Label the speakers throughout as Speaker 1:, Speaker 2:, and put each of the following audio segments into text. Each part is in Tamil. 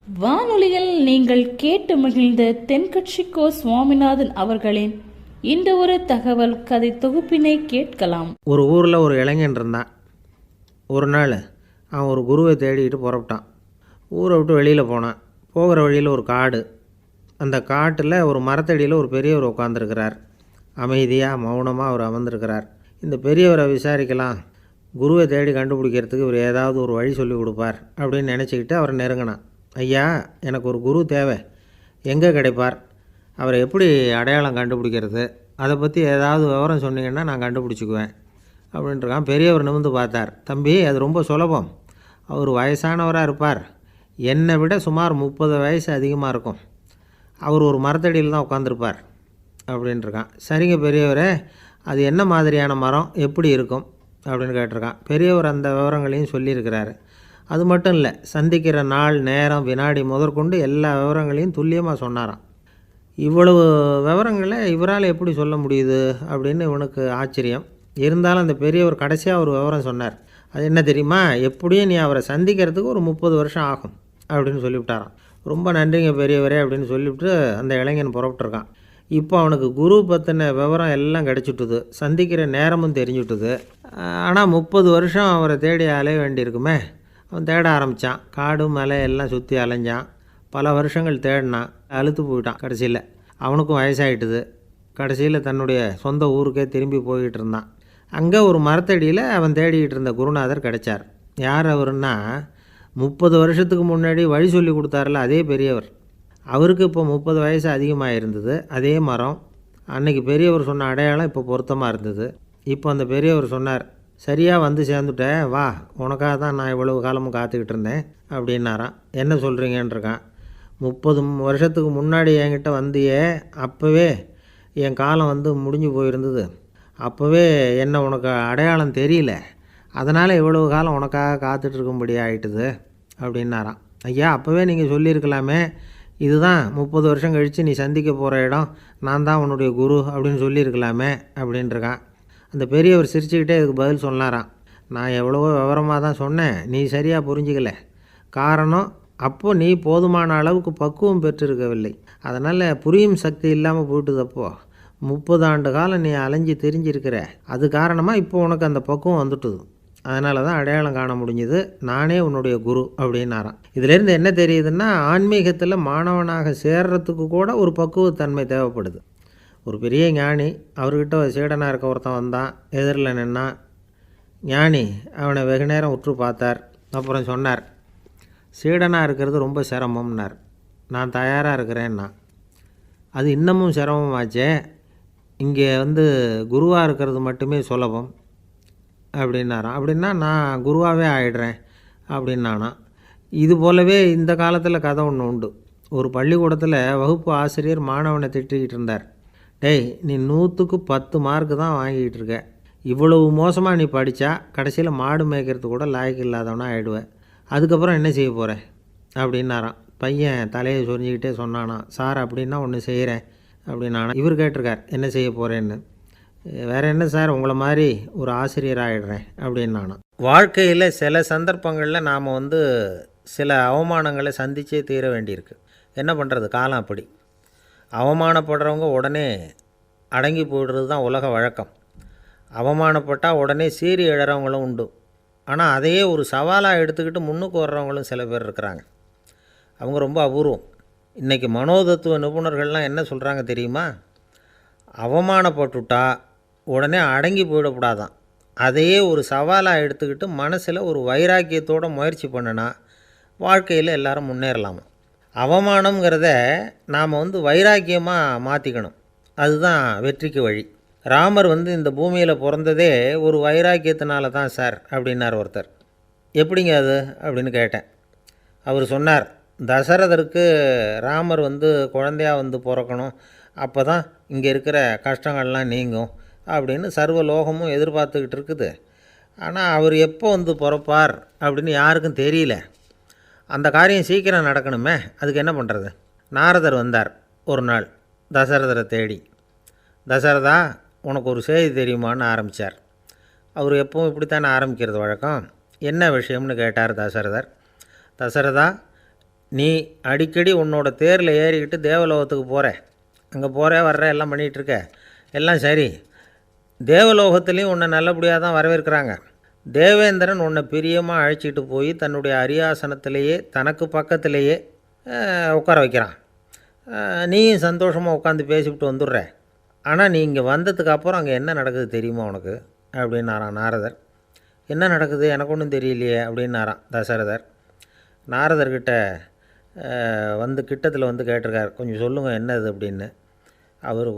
Speaker 1: வானொலியில் நீங்கள் கேட்டு மகிழ்ந்த தென்கட்சிக்கோ சுவாமிநாதன் அவர்களின் இந்த ஒரு தகவல் கதை தொகுப்பினை கேட்கலாம்.
Speaker 2: ஒரு ஊரில் ஒரு இளைஞன் இருந்தான். ஒரு நாள் அவன் ஒரு குருவை தேடிக்கிட்டு புறப்பட்டான். ஊரை விட்டு வெளியில் போனான். போகிற வழியில் ஒரு காடு. அந்த காட்டில் ஒரு மரத்தடியில் ஒரு பெரியவர் உட்காந்துருக்கிறார். அமைதியாக மௌனமாக அவர் அமர்ந்திருக்கிறார். இந்த பெரியவரை விசாரிக்கலாம், குருவை தேடி கண்டுபிடிக்கிறதுக்கு இவர் ஏதாவது ஒரு வழி சொல்லி கொடுப்பார் அப்படின்னு நினச்சிக்கிட்டு அவரை நெருங்கினான். ஐயா, எனக்கு ஒரு குரு தேவை, எங்கே கிடைப்பார், அவரை எப்படி அடையாளம் கண்டுபிடிக்கிறது, அதை பற்றி ஏதாவது விவரம் சொன்னீங்கன்னா நான் கண்டுபிடிச்சிக்குவேன் அப்படின்ட்டுருக்கான். பெரியவர் நிமிர்ந்து பார்த்தார். தம்பி, அது ரொம்ப சுலபம். அவர் வயசானவராக இருப்பார், என்னை விட சுமார் 30 வயசு அதிகமாக இருக்கும். அவர் ஒரு மரத்தடியில் தான் உட்காந்துருப்பார் அப்படின்ட்டுருக்கான். சரிங்க பெரியவரே, அது என்ன மாதிரியான மரம், எப்படி இருக்கும் அப்படின்னு கேட்டிருக்கான். பெரியவர் அந்த விவரங்களையும் சொல்லியிருக்கிறாரு. அது மட்டும் இல்லை, சந்திக்கிற நாள், நேரம், வினாடி முதற்கொண்டு எல்லா விவரங்களையும் துல்லியமாக சொன்னாராம். இவ்வளவு விவரங்களை இவரால் எப்படி சொல்ல முடியுது அப்படின்னு இவனுக்கு ஆச்சரியம். இருந்தாலும் அந்த பெரியவர் கடைசியாக ஒரு விவரம் சொன்னார். அது என்ன தெரியுமா, எப்படியும் நீ அவரை சந்திக்கிறதுக்கு ஒரு 30 வருஷம் ஆகும் அப்படின்னு சொல்லிவிட்டாராம். ரொம்ப நன்றிங்க பெரியவரே அப்படின்னு சொல்லிவிட்டு அந்த இளைஞன் புறப்பட்டுருக்கான். இப்போ அவனுக்கு குரு பற்றின விவரம் எல்லாம் கிடச்சிட்டுது, சந்திக்கிற நேரமும் தெரிஞ்சுட்டுது. ஆனால் 30 வருஷம் அவரை தேடி அலைய வேண்டியிருக்குமே. அவன் தேட ஆரம்பித்தான். காடு மலை எல்லாம் சுற்றி அலைஞ்சான். பல வருஷங்கள் தேடினான். அழுத்து போயிட்டான். கடைசியில் அவனுக்கும் வயசாகிட்டுது. கடைசியில் தன்னுடைய சொந்த ஊருக்கே திரும்பி போய்கிட்டு இருந்தான். அங்கே ஒரு மரத்தடியில் அவன் தேடிக்கிட்டு இருந்த குருநாதர் கிடைச்சார். யார் அவருன்னா, 30 வருஷத்துக்கு முன்னாடி வழி சொல்லி கொடுத்தாரில்ல அதே பெரியவர். அவருக்கு இப்போ 30 வயசு அதிகமாக இருந்தது. அதே மரம். அன்னைக்கு பெரியவர் சொன்ன அடையாளம் இப்போ பொருத்தமாக இருந்தது. இப்போ அந்த பெரியவர் சொன்னார், சரியாக வந்து சேர்ந்துட்டேன், வா, உனக்காக தான் நான் இவ்வளவு காலமும் காத்துக்கிட்டு இருந்தேன் அப்படின்னாரான். என்ன சொல்கிறீங்கன்றிருக்கான். 30 வருஷத்துக்கு முன்னாடி என்கிட்ட வந்தியே, அப்போவே என் காலம் வந்து முடிஞ்சு போயிருந்தது. அப்போவே என்ன உனக்கு அடையாளம் தெரியல, அதனால் இவ்வளவு காலம் உனக்காக காத்துட்ருக்கும்படி ஆகிட்டுது அப்படின்னாரான். ஐயா, அப்போவே நீங்கள் சொல்லியிருக்கலாமே, இதுதான் 30 வருஷம் கழித்து நீ சந்திக்க போகிற இடம், நான் தான் உன்னுடைய குரு அப்படின்னு சொல்லியிருக்கலாமே அப்படின்ட்டுருக்கான். அந்த பெரியவர் சிரிச்சுக்கிட்டே இதுக்கு பதில் சொன்னாராம். நான் எவ்வளவோ விவரமாக தான் சொன்னேன், நீ சரியாக புரிஞ்சிக்கல. காரணம், அப்போது நீ போதுமான அளவுக்கு பக்குவம் பெற்றிருக்கவில்லை. அதனால் புரியும் சக்தி இல்லாமல் போயிட்டுதப்போ 30 ஆண்டு காலம் நீ அலைஞ்சி தெரிஞ்சிருக்கிற. அது காரணமாக இப்போ உனக்கு அந்த பக்குவம் வந்துட்டுது. அதனால தான் அடையாளம் காண முடிஞ்சுது, நானே உன்னுடைய குரு அப்படின்னாராம். இதிலேருந்து என்ன தெரியுதுன்னா, ஆன்மீகத்தில் மாணவனாக சேர்றதுக்கு கூட ஒரு பக்குவத்தன்மை தேவைப்படுது. ஒரு பெரிய ஞானி, அவர்கிட்ட சீடனாக இருக்க ஒருத்தன் வந்தான். எதிரில் நின்னான். ஞானி அவனை வெகு நேரம் உற்று பார்த்தார். அப்புறம் சொன்னார், சீடனாக இருக்கிறது ரொம்ப சிரமம்னார். நான் தயாராக இருக்கிறேன்னா. அது இன்னமும் சிரமமாச்சே, இங்கே வந்து குருவாக இருக்கிறது மட்டுமே சுலபம் அப்படின்னாராம். அப்படின்னா நான் குருவாகவே ஆகிடுறேன் அப்படின்னானா. இது போலவே இந்த காலத்தில் கதை ஒன்று உண்டு. ஒரு பள்ளிக்கூடத்தில் வகுப்பு ஆசிரியர் மாணவனை திட்டிக்கிட்டு இருந்தார். டேய், நீ 100க்கு 10 மார்க்கு தான் வாங்கிக்கிட்டு இருக்க. இவ்வளவு மோசமாக நீ படித்தா கடைசியில் மாடு மேய்க்கிறது கூட லாய்க்கு இல்லாதவனா ஆகிடுவேன். அதுக்கப்புறம் என்ன செய்ய போகிற அப்படின்னாராம். பையன் தலையை சொரிஞ்சிக்கிட்டே சொன்னானா, சார் அப்படின்னா ஒன்று செய்கிறேன் அப்படின்னானா. இவர் கேட்டிருக்கார், என்ன செய்ய போகிறேன்னு. வேறு என்ன சார், உங்களை மாதிரி ஒரு ஆசிரியர் ஆகிடுறேன் அப்படின்னானா. வாழ்க்கையில் சில சந்தர்ப்பங்களில் நாம் வந்து சில அவமானங்களை சந்தித்தே தீர வேண்டியிருக்கு. என்ன பண்ணுறது, காலம் அப்படி. அவமானப்படுறவங்க உடனே அடங்கி போய்டுறது தான் உலக வழக்கம். அவமானப்பட்டால் உடனே சீறி எழறவங்களும் உண்டு. ஆனால் அதையே ஒரு சவாலாக எடுத்துக்கிட்டு முன்னுக்கு வர்றவங்களும் சில பேர் இருக்கிறாங்க. அவங்க ரொம்ப அபூர்வம். இன்றைக்கி மனோதத்துவ நிபுணர்கள்லாம் என்ன சொல்கிறாங்க தெரியுமா, அவமானப்பட்டுட்டா உடனே அடங்கி போயிடக்கூடாதான். அதையே ஒரு சவாலாக எடுத்துக்கிட்டு மனசில் ஒரு வைராக்கியத்தோடு முயற்சி பண்ணினா வாழ்க்கையில் எல்லோரும் முன்னேறலாமா. அவமானங்கிறத நாம் வந்து வைராக்கியமாக மாற்றிக்கணும். அதுதான் வெற்றிக்கு வழி. ராமர் வந்து இந்த பூமியில் பிறந்ததே ஒரு வைராக்கியத்தினால தான் சார் அப்படின்னார் ஒருத்தர். எப்படிங்க அது அப்படின்னு கேட்டேன். அவர் சொன்னார், தசரதருக்கு ராமர் வந்து குழந்தையாக வந்து பிறக்கணும், அப்போ தான் இங்கே இருக்கிற கஷ்டங்கள்லாம் நீங்கும் அப்படின்னு சர்வ லோகமும் எதிர்பார்த்துக்கிட்டு இருக்குது. ஆனால் அவர் எப்போ வந்து பிறப்பார் அப்படின்னு யாருக்கும் தெரியல. அந்த காரியம் சீக்கிரம் நடக்கணுமே, அதுக்கு என்ன பண்ணுறது. நாரதர் வந்தார் ஒரு நாள் தசரதரை தேடி. தசரதா, உனக்கு ஒரு செய்தி தெரியுமான்னு ஆரம்பித்தார். அவர் எப்பவும் இப்படித்தானே ஆரம்பிக்கிறது வழக்கம். என்ன விஷயம்னு கேட்டார் தசரதர். தசரதா, நீ அடிக்கடி உன்னோட தேரில் ஏறிக்கிட்டு தேவலோகத்துக்கு போகிற, அங்கே போகிற வர்ற எல்லாம் பண்ணிகிட்ருக்க, எல்லாம் சரி. தேவலோகத்துலேயும் உன்னை நல்லபடியாக தான் வரவேற்கிறாங்க. தேவேந்திரன் உன்னை பிரியமாக அழைச்சிட்டு போய் தன்னுடைய அரியாசனத்திலேயே தனக்கு பக்கத்திலேயே உட்கார வைக்கிறான். நீயும் சந்தோஷமாக உட்காந்து பேசிவிட்டு வந்துடுற. ஆனால் நீ இங்கே வந்ததுக்கு அப்புறம் அங்கே என்ன நடக்குது தெரியுமா உனக்கு அப்படின்னாரான் நாரதர். என்ன நடக்குது எனக்கு ஒன்றும் தெரியலையே அப்படின்னாரான் தசரதர். நாரதர்கிட்ட கிட்டத்தில் வந்து கேட்டிருக்கார், கொஞ்சம் சொல்லுங்கள் என்னது அப்படின்னு. அவர்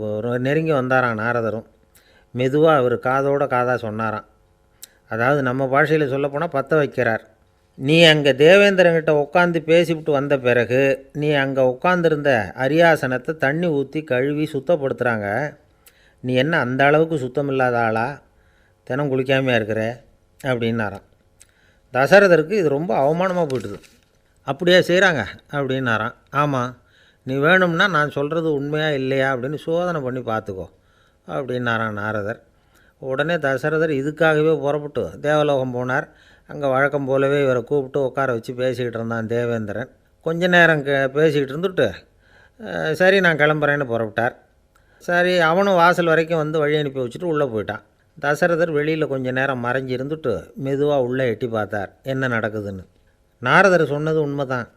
Speaker 2: நெருங்கி வந்தாராம் நாரதரும். மெதுவாக அவர் காதோட காதாக சொன்னாராம். அதாவது நம்ம பாஷையில் சொல்லப்போனால் பற்ற வைக்கிறார். நீ அங்கே தேவேந்திரங்கிட்ட உட்காந்து பேசிவிட்டு வந்த பிறகு நீ அங்கே உட்காந்துருந்த அரியாசனத்தை தண்ணி ஊற்றி கழுவி சுத்தப்படுத்துகிறாங்க. நீ என்ன அந்த அளவுக்கு சுத்தம் இல்லாத ஆளா, தினம் குளிக்காமையாக இருக்கிற அப்படின்னாராம். தசரதருக்கு இது ரொம்ப அவமானமாக போயிட்டுது. அப்படியே செய்கிறாங்க அப்படின்னாராம். ஆமாம், நீ வேணும்னா நான் சொல்கிறது உண்மையாக இல்லையா அப்படின்னு சோதனை பண்ணி பார்த்துக்கோ அப்படின்னாரான் நாரதர். உடனே தசரதர் இதுக்காகவே புறப்பட்டு தேவலோகம் போனார். அங்கே வழக்கம் போலவே இவரை கூப்பிட்டு உட்கார வச்சு பேசிக்கிட்டு இருந்தான் தேவேந்திரன். கொஞ்ச நேரம் பேசிக்கிட்டு இருந்துட்டு சரி நான் கிளம்புறேன்னு புறப்பட்டார். சரி, அவனும் வாசல் வரைக்கும் வந்து வழி அனுப்பி வச்சுட்டு உள்ளே போயிட்டான். தசரதர் வெளியில் கொஞ்சம் நேரம் மறைஞ்சி இருந்துட்டு மெதுவாக உள்ளே எட்டி பார்த்தார் என்ன நடக்குதுன்னு. நாரதர் சொன்னது உண்மைதான்.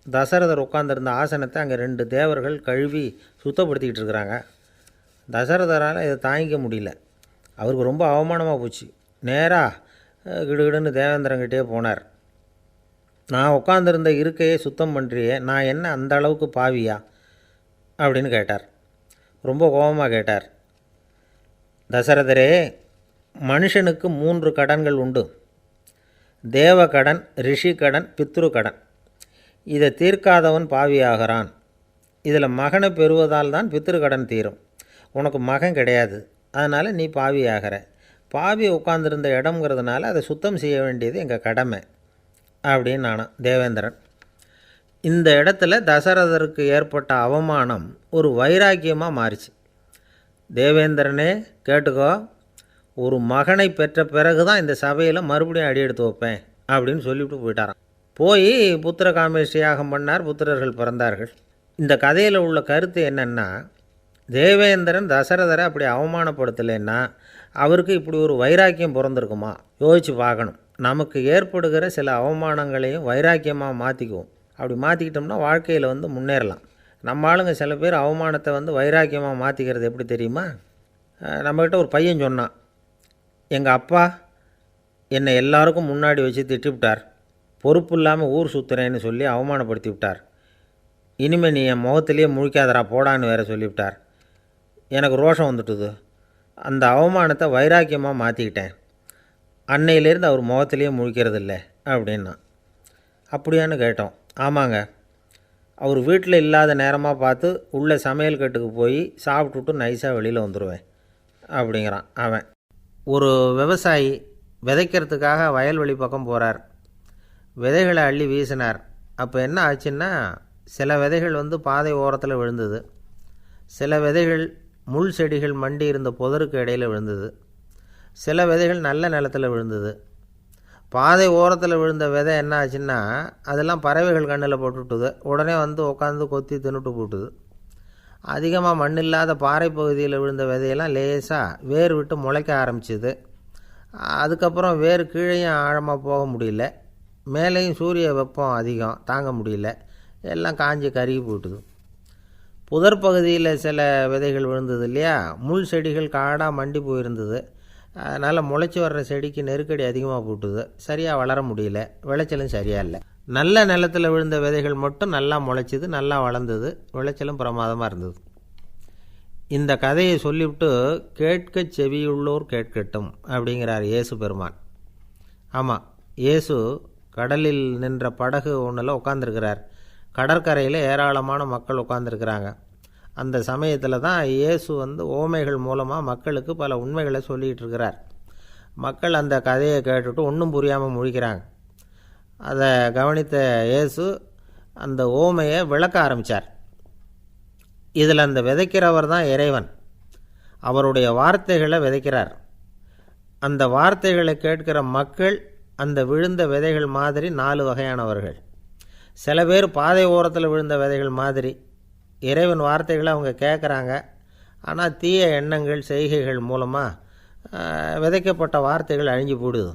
Speaker 2: தசரதர் உட்காந்துருந்த ஆசனத்தை அங்கே 2 தேவர்கள் கழுவி சுத்தப்படுத்திக்கிட்டு இருக்கிறாங்க. தசரதரால் இதை தாங்கிக்க முடியல. அவருக்கு ரொம்ப அவமானமாக போச்சு. நேராக கிடுகிடுன்னு தேவேந்திரங்கிட்டே போனார். நான் உட்காந்துருந்த இருக்கையே சுத்தம் பண்ணுறியே, நான் என்ன அந்த அளவுக்கு பாவியா அப்படின்னு கேட்டார். ரொம்ப கோபமாக கேட்டார். தசரதரே, மனுஷனுக்கு 3 கடன்கள் உண்டு. தேவ கடன், ரிஷி கடன், பித்ரு கடன். இதை தீர்க்காதவன் பாவியாகிறான். இதில் மகனை பெறுவதால் தான் பித்ரு கடன் தீரும். உனக்கு மகன் கிடையாது, அதனால் நீ பாவியாகிற. பாவி உட்காந்துருந்த இடம்ங்கிறதுனால அதை சுத்தம் செய்ய வேண்டியது எங்கள் கடமை அப்படின்னு நானும் தேவேந்திரன். இந்த இடத்துல தசரதருக்கு ஏற்பட்ட அவமானம் ஒரு வைராக்கியமாக மாறிச்சு. தேவேந்திரனே கேட்டுக்கோ, ஒரு மகனை பெற்ற பிறகு தான் இந்த சபையில் மறுபடியும் அடி எடுத்து வைப்பேன் அப்படின்னு சொல்லிவிட்டு போயிட்டாராம். போய் புத்திர காமேஷ்டி யாகம் பண்ணார். புத்திரர்கள் பிறந்தார்கள். இந்த கதையில் உள்ள கருத்து என்னென்னா, தேவேந்திரன் தசரதரை அப்படி அவமானப்படுத்தலைன்னா அவருக்கு இப்படி ஒரு வைராக்கியம் பிறந்திருக்குமா யோசித்து பார்க்கணும். நமக்கு ஏற்படுகிற சில அவமானங்களையும் வைராக்கியமாக மாற்றிக்குவோம். அப்படி மாற்றிக்கிட்டோம்னா வாழ்க்கையில் வந்து முன்னேறலாம். நம்ம ஆளுங்க சில பேர் அவமானத்தை வந்து வைராக்கியமாக மாற்றிக்கிறது எப்படி தெரியுமா? நம்மக்கிட்ட ஒரு பையன் சொன்னான், எங்கள் அப்பா என்னை எல்லாருக்கும் முன்னாடி வச்சு திட்டிவிட்டார், பொறுப்பு இல்லாமல் ஊர் சுற்றுறேன்னு சொல்லி அவமானப்படுத்தி விட்டார். இனிமேல் நீ என் முகத்திலேயே முழிக்காதரா போடான்னு வேறு சொல்லிவிட்டார். எனக்கு ரோஷம் வந்துட்டுது. அந்த அவமானத்தை வைராக்கியமாக மாற்றிக்கிட்டேன். அன்னையிலேருந்து அவர் முகத்திலேயே முழிக்கிறது இல்லை அப்படின்னா. அப்படியான்னு கேட்டோம். ஆமாங்க, அவர் வீட்டில் இல்லாத நேரமாக பார்த்து உள்ளே சமையல் கட்டுக்கு போய் சாப்பிட்டுட்டு நைஸாக வெளியில் வந்துடுவேன் அப்படிங்கிறான் அவன். ஒரு விவசாயி விதைக்கிறதுக்காக வயல்வெளி பக்கம் போகிறார். விதைகளை அள்ளி வீசினார். அப்போ என்ன ஆச்சுன்னா, சில விதைகள் வந்து பாதை ஓரத்தில் விழுந்தது. சில விதைகள் முள் செடிகள் மண்டி இருந்த புதருக்கு இடையில் விழுந்தது. சில விதைகள் நல்ல நிலத்தில் விழுந்தது. பாதை ஓரத்தில் விழுந்த விதை என்ன ஆச்சுன்னா, அதெல்லாம் பறவைகள் கண்ணில் போட்டுவிட்டுது. உடனே வந்து உட்காந்து கொத்தி தின்னுட்டு போட்டுது. அதிகமாக மண் இல்லாத பாறை பகுதியில் விழுந்த விதையெல்லாம் லேசாக வேர் விட்டு முளைக்க ஆரம்பிச்சிது. அதுக்கப்புறம் வேர் கீழேயும் ஆழமாக போக முடியல, மேலேயும் சூரிய வெப்பம் அதிகம் தாங்க முடியல, எல்லாம் காஞ்சி கருகி போட்டுது. புதர் பகுதியில் சில விதைகள் விழுந்தது இல்லையா, முள் செடிகள் காடாக மண்டி போயிருந்தது. அதனால் முளைச்சி வர்ற செடிக்கு நெருக்கடி அதிகமாக போட்டுது, சரியாக வளர முடியல, விளைச்சலும் சரியாக இல்லை. நல்ல நிலத்தில் விழுந்த விதைகள் மட்டும் நல்லா முளைச்சிது, நல்லா வளர்ந்தது, விளைச்சலும் பிரமாதமாக இருந்தது. இந்த கதையை சொல்லிவிட்டு கேட்க செவியுள்ளோர் கேட்கட்டும் அப்படிங்கிறார் இயேசு பெருமான். ஆமாம், இயேசு கடலில் நின்ற படகு ஒன்றில் உட்காந்துருக்கிறார். கடற்கரையில் ஏராளமான மக்கள் உட்காந்துருக்கிறாங்க. அந்த சமயத்தில் தான் இயேசு வந்து ஓமைகள் மூலமாக மக்களுக்கு பல உண்மைகளை சொல்லிகிட்டு இருக்கிறார். மக்கள் அந்த கதையை கேட்டுட்டு ஒன்றும் புரியாமல் முழிக்கிறாங்க. அதை கவனித்த இயேசு அந்த ஓமையை விளக்க ஆரம்பித்தார். இதில் அந்த விதைக்கிறவர் தான் இறைவன். அவருடைய வார்த்தைகளை விதைக்கிறார். அந்த வார்த்தைகளை கேட்கிற மக்கள் அந்த விழுந்த விதைகள் மாதிரி 4 வகையானவர்கள். சில பேர் பாதை ஓரத்தில் விழுந்த விதைகள் மாதிரி. இறைவன் வார்த்தைகளை அவங்க கேட்குறாங்க, ஆனால் தீய எண்ணங்கள் செய்கைகள் மூலமாக விதைக்கப்பட்ட வார்த்தைகள் அழிஞ்சு போடுது.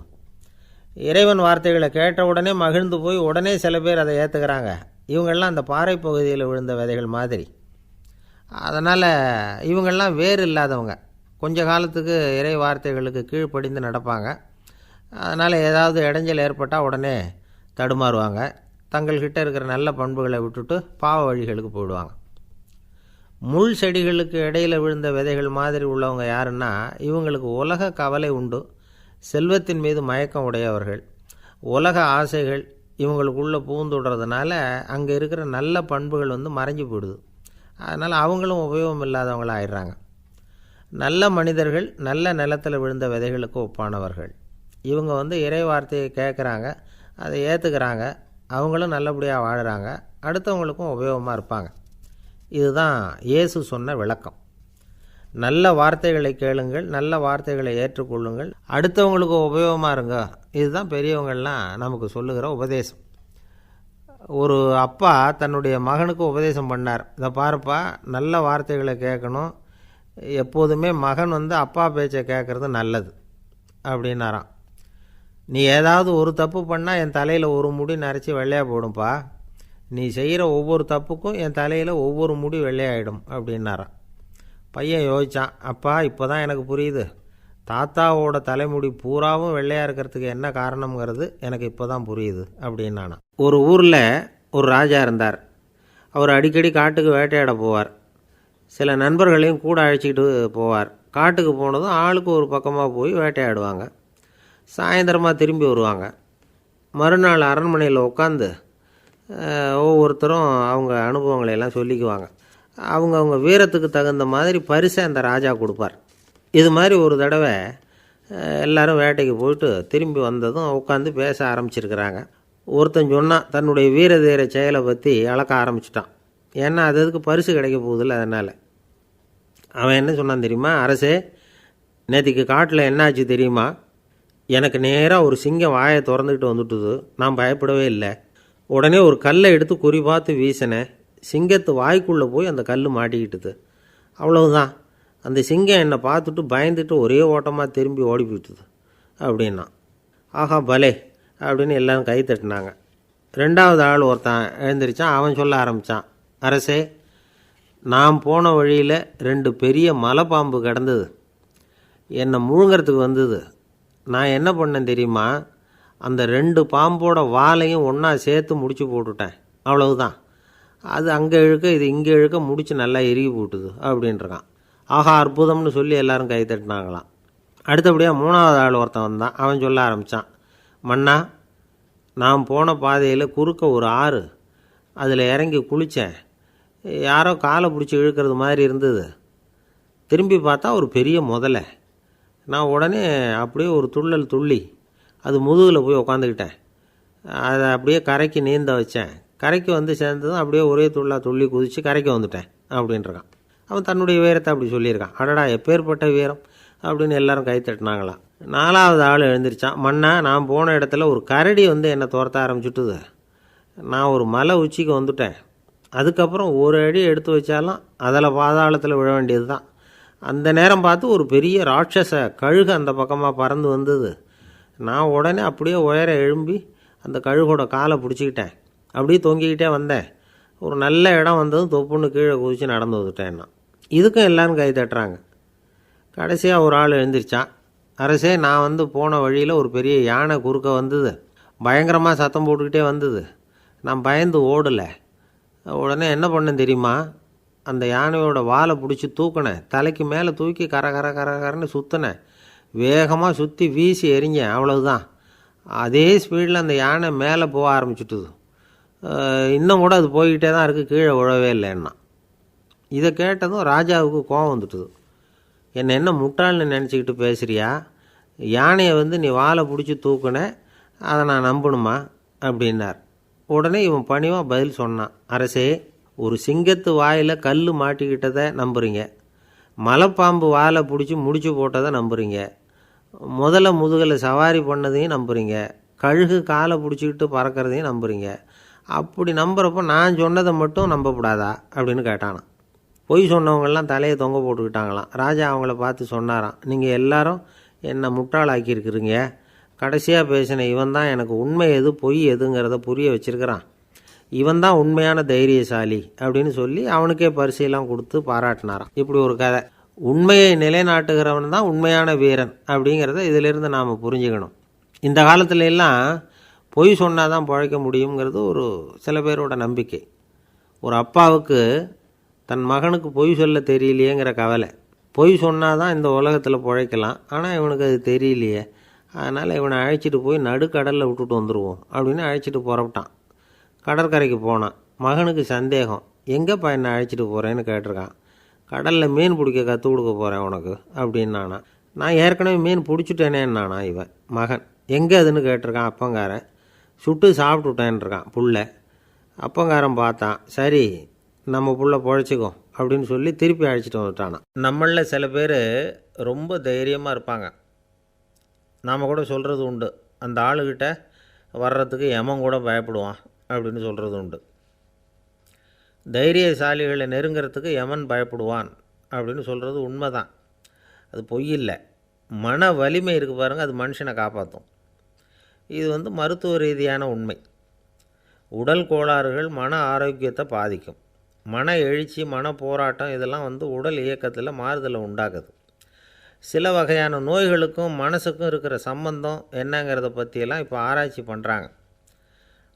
Speaker 2: இறைவன் வார்த்தைகளை கேட்ட உடனே மகிழ்ந்து போய் உடனே சில பேர் அதை ஏற்றுக்கிறாங்க. இவங்கெல்லாம் அந்த பாறை பகுதியில் விழுந்த விதைகள் மாதிரி. அதனால் இவங்கெல்லாம் வேறு இல்லாதவங்க. கொஞ்ச காலத்துக்கு இறை வார்த்தைகளுக்கு கீழ்ப்படிந்து நடப்பாங்க. அதனால் ஏதாவது இடைஞ்சல் ஏற்பட்டால் உடனே தடுமாறுவாங்க. தங்கள்கிட்ட இருக்கிற நல்ல பண்புகளை விட்டுட்டு பாவ வழிகளுக்கு போயிடுவாங்க. முள் செடிகளுக்கு இடையில் விழுந்த விதைகள் மாதிரி உள்ளவங்க யாருன்னா, இவங்களுக்கு உலக கவலை உண்டு, செல்வத்தின் மீது மயக்கம் உடையவர்கள். உலக ஆசைகள் இவங்களுக்குள்ளே பூந்துடுறதுனால அங்கே இருக்கிற நல்ல பண்புகள் மறைஞ்சு போயிடுது. அதனால் அவங்களும் உபயோகம் இல்லாதவங்களாக ஆயிடுறாங்க. நல்ல மனிதர்கள் நல்ல நிலத்தில் விழுந்த விதைகளுக்கு ஒப்பானவர்கள். இவங்க இறை வார்த்தையை கேட்குறாங்க, அதை ஏற்றுக்கிறாங்க, அவங்களும் நல்லபடியாக வாழுறாங்க, அடுத்தவங்களுக்கும் உபயோகமாக இருப்பாங்க. இதுதான் இயேசு சொன்ன விளக்கம். நல்ல வார்த்தைகளை கேளுங்கள், நல்ல வார்த்தைகளை ஏற்றுக்கொள்ளுங்கள், அடுத்தவங்களுக்கு உபயோகமாக இருங்க. இதுதான் பெரியவங்கள்லாம் நமக்கு சொல்லுகிற உபதேசம். ஒரு அப்பா தன்னுடைய மகனுக்கு உபதேசம் பண்ணார். இதை பாருப்பா, நல்ல வார்த்தைகளை கேட்கணும், எப்போதுமே மகன் அப்பா பேச்சை கேட்குறது நல்லது அப்படின்னாராம். நீ ஏதாவது ஒரு தப்பு பண்ணால் என் தலையில் ஒரு முடி நரைச்சி வெள்ளையாக போடும்பா, நீ செய்கிற ஒவ்வொரு தப்புக்கும் என் தலையில் ஒவ்வொரு முடி வெள்ளையாயிடும் அப்படின்னாராம். பையன் யோசித்தான், அப்பா இப்போ தான் எனக்கு புரியுது, தாத்தாவோட தலைமுடி பூராவும் வெள்ளையாக இருக்கிறதுக்கு என்ன காரணங்கிறது எனக்கு இப்போ தான் புரியுது அப்படின்னானா. ஒரு ஊரில் ஒரு ராஜா இருந்தார். அவர் அடிக்கடி காட்டுக்கு வேட்டையாட போவார். சில நண்பர்களையும் கூட அழைச்சிக்கிட்டு போவார். காட்டுக்கு போனதும் ஆளுக்கு ஒரு பக்கமாக போய் வேட்டையாடுவாங்க. சாயந்தரமாக திரும்பி வருவாங்க. மறுநாள் அரண்மனையில் உட்காந்து ஒவ்வொருத்தரும் அவங்க அனுபவங்களை எல்லாம் சொல்லிக்குவாங்க. அவங்க வீரத்துக்கு தகுந்த மாதிரி பரிசை அந்த ராஜா கொடுப்பார். இது மாதிரி ஒரு தடவை எல்லோரும் வேட்டைக்கு போயிட்டு திரும்பி வந்ததும் உட்காந்து பேச ஆரம்பிச்சிருக்கிறாங்க. ஒருத்தன் சொன்னான், தன்னுடைய வீர தீர செயலை பற்றி அளக்க ஆரம்பிச்சிட்டான். ஏன்னா அதுக்கு பரிசு கிடைக்க போகுதில்ல, அதனால். அவன் என்ன சொன்னான் தெரியுமா? அரசே, நேற்றுக்கு காட்டில் என்னாச்சு தெரியுமா? எனக்கு நேராக ஒரு சிங்கம் வாயை திறந்துக்கிட்டு வந்துட்டுது. நான் பயப்படவே இல்லை. உடனே ஒரு கல்லை எடுத்து குறி பார்த்து வீசினேன். சிங்கத்து வாய்க்குள்ளே போய் அந்த கல் மாட்டிக்கிட்டுது. அவ்வளவுதான். அந்த சிங்கம் என்னை பார்த்துட்டு பயந்துட்டு ஒரே ஓட்டமாக திரும்பி ஓடி போயிட்டுது அப்படின்னா. ஆஹா பலே அப்படின்னு எல்லோரும் கை தட்டினாங்க. ரெண்டாவது ஆள் ஒருத்தன் எழுந்திரிச்சான். அவன் சொல்ல ஆரம்பித்தான், அரசே, நான் போன வழியில் 2 பெரிய மலைப்பாம்பு கிடந்தது. என்னை முழுங்கிறதுக்கு வந்தது. நான் என்ன பண்ணேன் தெரியுமா? அந்த 2 பாம்போட வாலையும் ஒன்றா சேர்த்து முடிச்சு போட்டுட்டேன். அவ்வளவுதான். அது அங்கே இழுக்க இது இங்கே இழுக்க முடிச்சு நல்லா இறுகி போட்டுது அப்படின்றான். ஆஹா அற்புதம்னு சொல்லி எல்லாரும் கை தட்டினாங்களாம். அடுத்தபடியாக மூணாவது ஆள் ஒருத்தன் வந்தான். அவன் சொல்ல ஆரம்பித்தான், மன்னா, நான் போன பாதையில் குறுக்க ஒரு ஆறு, அதில் இறங்கி குளித்தேன். யாரோ காலை பிடிச்சி இழுக்கிறது மாதிரி இருந்தது. திரும்பி பார்த்தா ஒரு பெரிய முதலை. நான் உடனே அப்படியே ஒரு துள்ளல் துள்ளி அது முதுகில் போய் உக்காந்துக்கிட்டேன். அதை அப்படியே கரைக்கு நீந்த வச்சேன். கரைக்கு வந்து சேர்ந்ததும் அப்படியே ஒரே துள்ளி குதித்து கரைக்கு வந்துட்டேன் அப்படின்றான். அவன் தன்னுடைய வீரத்தை அப்படி சொல்லியிருக்கான். அடடா எப்பேற்பட்ட வீரம் அப்படின்னு எல்லாரும் கை தட்டினாங்களாம். நாலாவது ஆள் எழுந்திரிச்சான். மன்னா, நான் போன இடத்துல ஒரு கரடி என்னை துரத்த ஆரம்பிச்சுட்டுது. நான் ஒரு மலை உச்சிக்கு வந்துட்டேன். அதுக்கப்புறம் ஒரு அடி எடுத்து வச்சாலும் அதில் பாதாளத்தில் விழ வேண்டியது தான். அந்த நேரம் பார்த்து ஒரு பெரிய ராட்சச கழுகு அந்த பக்கமாக பறந்து வந்தது. நான் உடனே அப்படியே உயர எழும்பி அந்த கழுகோட காலை பிடிச்சிக்கிட்டேன். அப்படியே தொங்கிக்கிட்டே வந்தேன். ஒரு நல்ல இடம் வந்ததும் தொப்புன்னு கீழே குதித்து நடந்து வந்துட்டேன்னா. இதுக்கும் எல்லோரும் கை தட்டுறாங்க. கடைசியாக ஒரு ஆள் எழுந்திரிச்சான். அரசே, நான் போன வழியில் ஒரு பெரிய யானை குறுக்க வந்தது. பயங்கரமாக சத்தம் போட்டுக்கிட்டே வந்தது. நான் பயந்து ஓடலை. உடனே என்ன பண்ணேன் தெரியுமா? அந்த யானையோட வாலை பிடிச்சி தூக்கினேன். தலைக்கு மேலே தூக்கி கரன்னு சுற்றினேன். வேகமாக சுற்றி வீசி எறிஞ்சேன். அவ்வளவுதான். அதே ஸ்பீடில் அந்த யானை மேலே போக ஆரம்பிச்சுட்டுது. இன்னும் கூட அது போய்கிட்டே தான் இருக்குது, கீழே விழவே இல்லைன்னா. இதை கேட்டதும் ராஜாவுக்கு கோபம் வந்துட்டுது. என்ன முட்டாள்னு நினச்சிக்கிட்டு பேசுகிறியா? யானையை நீ வாலை பிடிச்சி தூக்குன, அதை நான் நம்பணுமா அப்படின்னார். உடனே இவன் பணிவாக பதில் சொன்னான். அரசே, ஒரு சிங்கத்து வாயில் கல் மாட்டிக்கிட்டதை நம்புறீங்க, மலைப்பாம்பு வாலை பிடிச்சி முடிச்சு போட்டதை நம்புறீங்க, முதல்ல முதுகில் சவாரி பண்ணதையும் நம்புறீங்க, கழுகு காலை பிடிச்சிக்கிட்டு பறக்கிறதையும் நம்புறீங்க. அப்படி நம்புகிறப்போ நான் சொன்னதை மட்டும் நம்பக்கூடாதா அப்படின்னு கேட்டானான். பொய் சொன்னவங்கெல்லாம் தலையை தொங்க போட்டுக்கிட்டாங்களாம். ராஜா அவங்கள பார்த்து சொன்னாராம், நீங்கள் எல்லாரும் என்னை முட்டாளாக்கியிருக்கிறீங்க. கடைசியாக பேசின இவன் தான் எனக்கு உண்மை எது பொய் எதுங்கிறத புரிய வச்சிருக்கிறான். இவன் தான் உண்மையான தைரியசாலி அப்படின்னு சொல்லி அவனுக்கே பரிசையெல்லாம் கொடுத்து பாராட்டினாராம். இப்படி ஒரு கதை. உண்மையை நிலைநாட்டுகிறவன் தான் உண்மையான வீரன் அப்படிங்கிறத இதிலிருந்து நாம் புரிஞ்சுக்கணும். இந்த காலத்துல எல்லாம் பொய் சொன்னால் தான் பிழைக்க முடியுங்கிறது ஒரு சில பேரோட நம்பிக்கை. ஒரு அப்பாவுக்கு தன் மகனுக்கு பொய் சொல்ல தெரியலையேங்கிற கவலை. பொய் சொன்னால் தான் இந்த உலகத்தில் பிழைக்கலாம், ஆனால் இவனுக்கு அது தெரியலையே, அதனால் இவனை அழைச்சிட்டு போய் நடுக்கடலில் விட்டுட்டு வந்துடுவோம் அப்படின்னு அழைச்சிட்டு புறப்பட்டான். கடற்கரைக்கு போனான். மகனுக்கு சந்தேகம், எங்கேப்பா என்னை அழைச்சிட்டு போகிறேன்னு கேட்டிருக்கான். கடலில் மீன் பிடிக்க கற்றுக் கொடுக்க போகிறேன் உனக்கு அப்படின்னானா. நான் ஏற்கனவே மீன் பிடிச்சிட்டேனேன்னானா இவன் மகன். எங்கே அதுன்னு கேட்டிருக்கான் அப்பங்காரன். சுட்டு சாப்பிட்டுட்டேன்ருக்கான் புள்ள. அப்பங்காரன் பார்த்தான், சரி நம்ம புள்ள பொழைச்சிக்கோ அப்படின்னு சொல்லி திருப்பி அழைச்சிட்டு வந்துட்டானான். நம்மளில் சில பேர் ரொம்ப தைரியமாக இருப்பாங்க. நாம் கூட சொல்கிறது உண்டு, அந்த ஆளுகிட்ட வர்றதுக்கு எமன் கூட பயப்படுவான் அப்படின்னு சொல்கிறது உண்டு. தைரியசாலிகளை நெருங்கிறதுக்கு யமன் பயப்படுவான் அப்படின்னு சொல்கிறது உண்மை தான். அது பொய் இல்லை. மன வலிமை இருக்குது பாருங்கள், அது மனுஷனை காப்பாற்றும். இது மருத்துவ ரீதியான உண்மை. உடல் கோளாறுகள் மன ஆரோக்கியத்தை பாதிக்கும். மன எழுச்சி, மன போராட்டம் இதெல்லாம் உடல் இயக்கத்தில் மாறுதலை உண்டாக்குது. சில வகையான நோய்களுக்கும் மனசுக்கும் இருக்கிற சம்பந்தம் என்னங்கிறத பற்றியெல்லாம் இப்போ ஆராய்ச்சி பண்ணுறாங்க.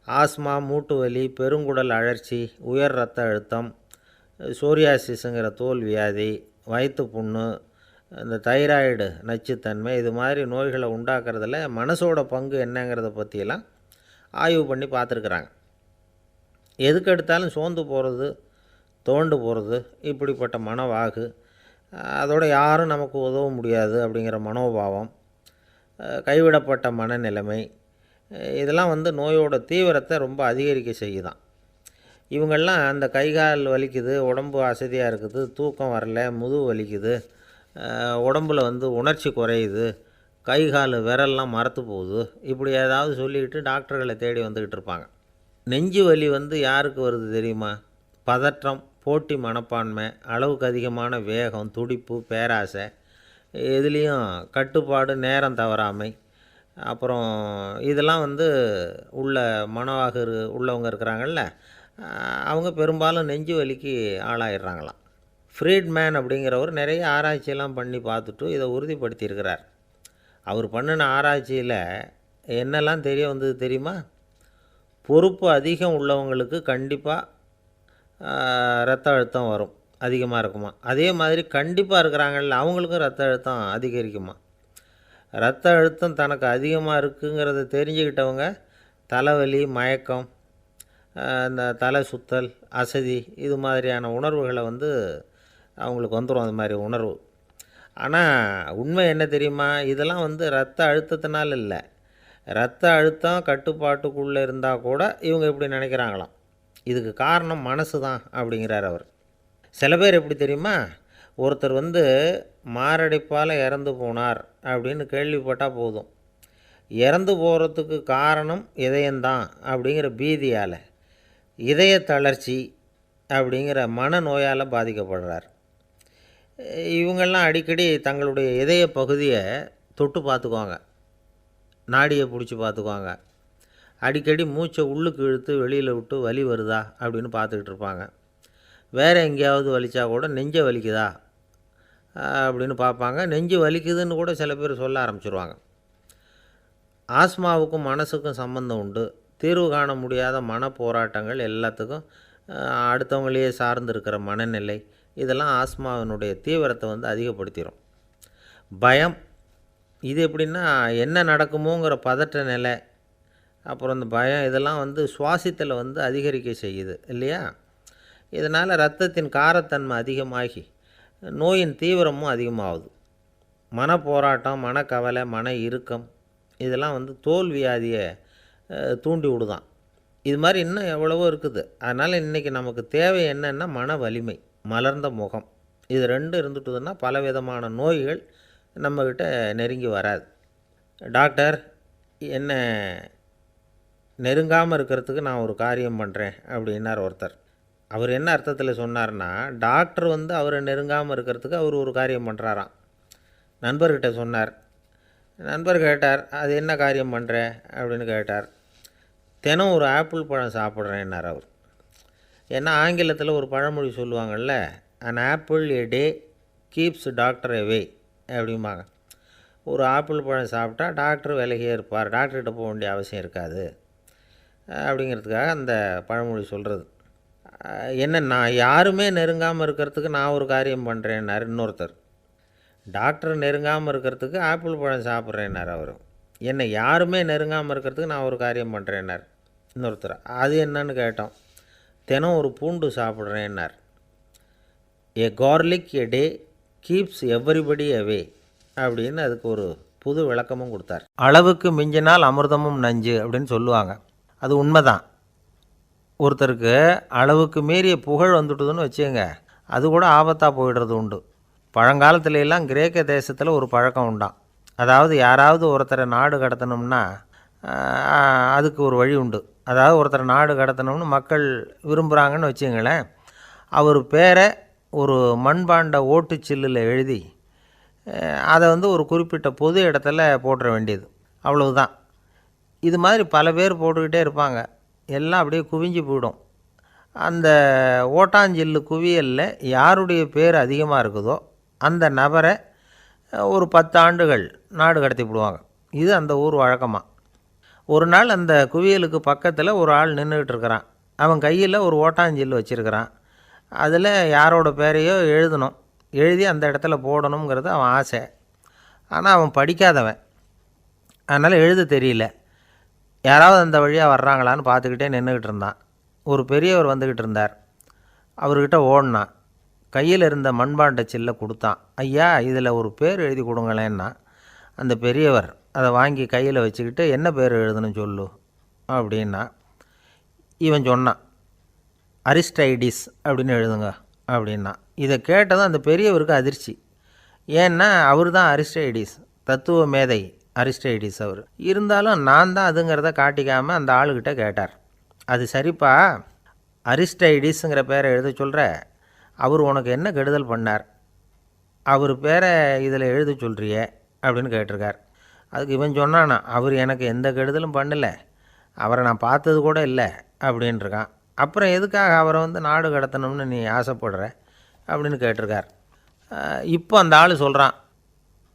Speaker 2: ஆஸ்மா, மூட்டு வலி, பெருங்குடல் அழற்சி, உயர் இரத்த அழுத்தம், சோரியாசிஸுங்கிற தோல் வியாதி, வயிற்று புண்ணு, இந்த தைராய்டு நச்சுத்தன்மை, இது மாதிரி நோய்களை உண்டாக்குறதுல மனசோட பங்கு என்னங்கிறத பற்றியெல்லாம் ஆய்வு பண்ணி பார்த்துருக்குறாங்க. எதுக்கு எடுத்தாலும் சோர்ந்து போகிறது, தோண்டு போகிறது, இப்படிப்பட்ட மனவாகு, அதோட யாரும் நமக்கு உதவ முடியாது அப்படிங்கிற மனோபாவம், கைவிடப்பட்ட மனநிலைமை, இதெல்லாம் நோயோட தீவிரத்தை ரொம்ப அதிகரிக்க செய்யுதான். இவங்கெல்லாம் அந்த கை கால் வலிக்குது, உடம்பு அசதியாக இருக்குது, தூக்கம் வரல, முதுகு வலிக்குது, உடம்பில் உணர்ச்சி குறையுது, கை கால் விரல்லாம் மரத்து போகுது, இப்படி ஏதாவது சொல்லிக்கிட்டு டாக்டர்களை தேடி வந்துக்கிட்டு இருப்பாங்க. நெஞ்சு வலி யாருக்கு வருது தெரியுமா? பதற்றம், போட்டி மனப்பான்மை, அளவுக்கு அதிகமான வேகம், துடிப்பு, பேராசை, இதுலேயும் கட்டுப்பாடு, நேரம் தவறாமை, அப்புறம் இதெல்லாம் உள்ள மனவாக உள்ளவங்க இருக்கிறாங்கல்ல, அவங்க பெரும்பாலும் நெஞ்சு வலிக்கு ஆளாயிடுறாங்களாம். ஃப்ரீட்மேன் அப்படிங்கிறவர் நிறைய ஆராய்ச்சியெல்லாம் பண்ணி பார்த்துட்டு இதை உறுதிப்படுத்தியிருக்கிறார். அவர் பண்ணின ஆராய்ச்சியில் என்னெல்லாம் தெரிய வந்தது தெரியுமா? பொறுப்பு அதிகம் உள்ளவங்களுக்கு கண்டிப்பாக இரத்த அழுத்தம் வரும், அதிகமாக இருக்குமா. அதே மாதிரி கண்டிப்பாக இருக்கிறாங்கல்ல, அவங்களுக்கும் இரத்த அழுத்தம் அதிகரிக்குமா. இரத்த அழுத்தம் தனக்கு அதிகமாக இருக்குங்கிறத தெரிஞ்சுக்கிட்டவங்க தலைவலி, மயக்கம், இந்த தலை சுத்தல், அசதி, இது மாதிரியான உணர்வுகளை அவங்களுக்கு வந்துடும், அது மாதிரி உணர்வு. ஆனால் உண்மை என்ன தெரியுமா? இதெல்லாம் இரத்த அழுத்தத்தினால இல்லை. இரத்த அழுத்தம் கட்டுப்பாட்டுக்குள்ளே இருந்தால் கூட இவங்க இப்படி நினைக்கிறாங்களாம். இதுக்கு காரணம் மனசு தான் அப்படிங்கிறார் அவர். சில பேர் எப்படி தெரியுமா? ஒருத்தர் மாரடைப்பால் இறந்து போனார் அப்படின்னு கேள்விப்பட்டால் போதும், இறந்து போகிறதுக்கு காரணம் இதயம்தான் அப்படிங்கிற பீதியால், இதய தளர்ச்சி அப்படிங்கிற மனநோயால் பாதிக்கப்படுறார். இவங்கெல்லாம் அடிக்கடி தங்களுடைய இதய பகுதியை தொட்டு பார்த்துக்குவாங்க, நாடியை பிடிச்சி பார்த்துக்குவாங்க. அடிக்கடி மூச்சை உள்ளுக்கு இழுத்து வெளியில் விட்டு வலி வருதா அப்படின்னு பார்த்துக்கிட்டு இருப்பாங்க. வேறு எங்கேயாவது வலிச்சா கூட நெஞ்சை வலிக்குதா அப்படின்னு பார்ப்பாங்க. நெஞ்சு வலிக்குதுன்னு கூட சில பேர் சொல்ல ஆரம்பிச்சிருவாங்க. ஆஸ்மாவுக்கும் மனசுக்கும் சம்பந்தம் உண்டு. தீர்வு காண முடியாத மன போராட்டங்கள் எல்லாத்துக்கும் அடுத்தவங்களையே சார்ந்திருக்கிற மனநிலை, இதெல்லாம் ஆஸ்மாவினுடைய தீவிரத்தை அதிகப்படுத்திடும். பயம், இது எப்படின்னா என்ன நடக்குமோங்கிற பதற்ற நிலை, அப்புறம் இந்த பயம், இதெல்லாம் சுவாசித்தலை அதிகரிக்க செய்யுது இல்லையா. இதனால் இரத்தத்தின் காரத்தன்மை அதிகமாகி நோயின் தீவிரமும் அதிகமாகுது. மன போராட்டம், மனக்கவலை, மன இறுக்கம், இதெல்லாம் தோல் வியாதியை தூண்டி விடுதான். இது மாதிரி இன்னும் எவ்வளவோ இருக்குது. அதனால் இன்றைக்கி நமக்கு தேவை என்னென்னா மன வலிமை, மலர்ந்த முகம். இது ரெண்டும் இருந்துட்டுதுன்னா பலவிதமான நோய்கள் நம்மக்கிட்ட நெருங்கி வராது. டாக்டர் என்ன நெருங்காமல் இருக்கிறதுக்கு நான் ஒரு காரியம் பண்ணுறேன் அப்படின்னார் ஒருத்தர். அவர் என்ன அர்த்தத்தில் சொன்னார்னா, டாக்டர் வந்து அவரை நெருங்காமல் இருக்கிறதுக்கு அவர் ஒரு காரியம் பண்ணுறாராம். நண்பர்கிட்ட சொன்னார். நண்பர் கேட்டார், அது என்ன காரியம் பண்ணுற அப்படின்னு கேட்டார். தினம் ஒரு ஆப்பிள் பழம் சாப்பிட்றேன்னார் அவர். ஏன்னா ஆங்கிலத்தில் ஒரு பழமொழி சொல்லுவாங்கள்ல, an apple a day keeps doctor away அப்படிம்பாங்க. ஒரு ஆப்பிள் பழம் சாப்பிட்டா டாக்டர் விலகியே இருப்பார், டாக்டர்கிட்ட போக வேண்டிய அவசியம் இருக்காது அப்படிங்கிறதுக்காக அந்த பழமொழி சொல்கிறது. என்ன, நான் யாருமே நெருங்காமல் இருக்கிறதுக்கு நான் ஒரு காரியம் பண்ணுறேன்னார் இன்னொருத்தர். டாக்டர் நெருங்காமல் இருக்கிறதுக்கு ஆப்பிள் பழம் சாப்பிட்றேன்னார் அவர். என்னை யாருமே நெருங்காமல் இருக்கிறதுக்கு நான் ஒரு காரியம் பண்ணுறேன்னார் இன்னொருத்தர். அது என்னன்னு கேட்டோம். தினம் ஒரு பூண்டு சாப்பிட்றேன்னார். ஏ கார்லிக் எ டே கீப்ஸ் எவ்ரிபடி அவே அப்படின்னு அதுக்கு ஒரு புது விளக்கமும் கொடுத்தார். அளவுக்கு மிஞ்சினால் அமிர்தமும் நஞ்சு அப்படின்னு சொல்லுவாங்க. அது உண்மைதான். ஒருத்தருக்கு அளவுக்கு மீறிய புகழ் வந்துட்டுதுன்னு வச்சுங்க, அது கூட ஆபத்தாக போயிடுறது உண்டு. பழங்காலத்துல எல்லாம் கிரேக்க தேசத்தில் ஒரு பழக்கம் உண்டாம். அதாவது யாராவது ஒருத்தரை நாடு கடத்தணும்னா அதுக்கு ஒரு வழி உண்டு. அதாவது ஒருத்தரை நாடு கடத்தணும்னு மக்கள் விரும்புகிறாங்கன்னு வச்சுங்களேன், அவர் பேரை ஒரு மண்பாண்ட ஓட்டுச்சில்லில் எழுதி அதை வந்து ஒரு குறிப்பிட்ட பொது இடத்துல போட்டுற வேண்டியது, அவ்வளவுதான். இது மாதிரி பல பேர் போட்டுக்கிட்டே இருப்பாங்க. எல்லாம் அப்படியே குவிஞ்சு போயிடும். அந்த ஓட்டாஞ்சில்லு குவியலில் யாருடைய பேர் அதிகமாக இருக்குதோ அந்த நபரை ஒரு 10 ஆண்டுகள் நாடு கடத்தி விடுவாங்க. இது அந்த ஊர் வழக்கமாக. ஒரு நாள் அந்த குவியலுக்கு பக்கத்தில் ஒரு ஆள் நின்றுக்கிட்டு இருக்கிறான். அவன் கையில் ஒரு ஓட்டாஞ்சில்லு வச்சுருக்கிறான். அதில் யாரோட பேரையோ எழுதணும், எழுதி அந்த இடத்துல போடணுங்கிறது அவன் ஆசை. ஆனால் அவன் படிக்காதவன், அதனால் எழுத தெரியல. யாராவது அந்த வழியாக வர்றாங்களான்னு பார்த்துக்கிட்டே நின்றுக்கிட்டு இருந்தான். ஒரு பெரியவர் வந்துக்கிட்டு இருந்தார். அவர்கிட்ட ஓடினான். கையில் இருந்த மண்பாண்ட சில்லை கொடுத்தான். ஐயா, இதில் ஒரு பேர் எழுதி கொடுங்களேன்னா. அந்த பெரியவர் அதை வாங்கி கையில் வச்சுக்கிட்டு, என்ன பேர் எழுதணும் சொல்லு அப்படின்னா. இவன் சொன்னான், அரிஸ்டைடிஸ் அப்படின்னு எழுதுங்க அப்படின்னா. இதை கேட்டதும் அந்த பெரியவருக்கு அதிர்ச்சி. ஏன்னா அவர் தான் அரிஸ்டைடிஸ், தத்துவ மேதை அரிஸ்டைடிஸ் அவர். இருந்தாலும் நான் தான் அதுங்கிறத காட்டிக்காமல் அந்த ஆளுக்கிட்ட கேட்டார். அது சரிப்பா, அரிஸ்டைடிஸுங்கிற பேரை எழுத சொல்கிற, அவர் உனக்கு என்ன கெடுதல் பண்ணார்? அவர் பேரை இதில் எழுத சொல்கிறியே அப்படின்னு கேட்டிருக்கார். அதுக்கு இவன் சொன்னானா, அவர் எனக்கு எந்த கெடுதலும் பண்ணலை, அவரை நான் பார்த்தது கூட இல்லை அப்படின்ட்டுருக்கான். அப்புறம் எதுக்காக அவரை வந்து நாடு கடத்தணும்னு நீ ஆசைப்படுற அப்படின்னு கேட்டிருக்கார். இப்போ அந்த ஆள் சொல்கிறான்,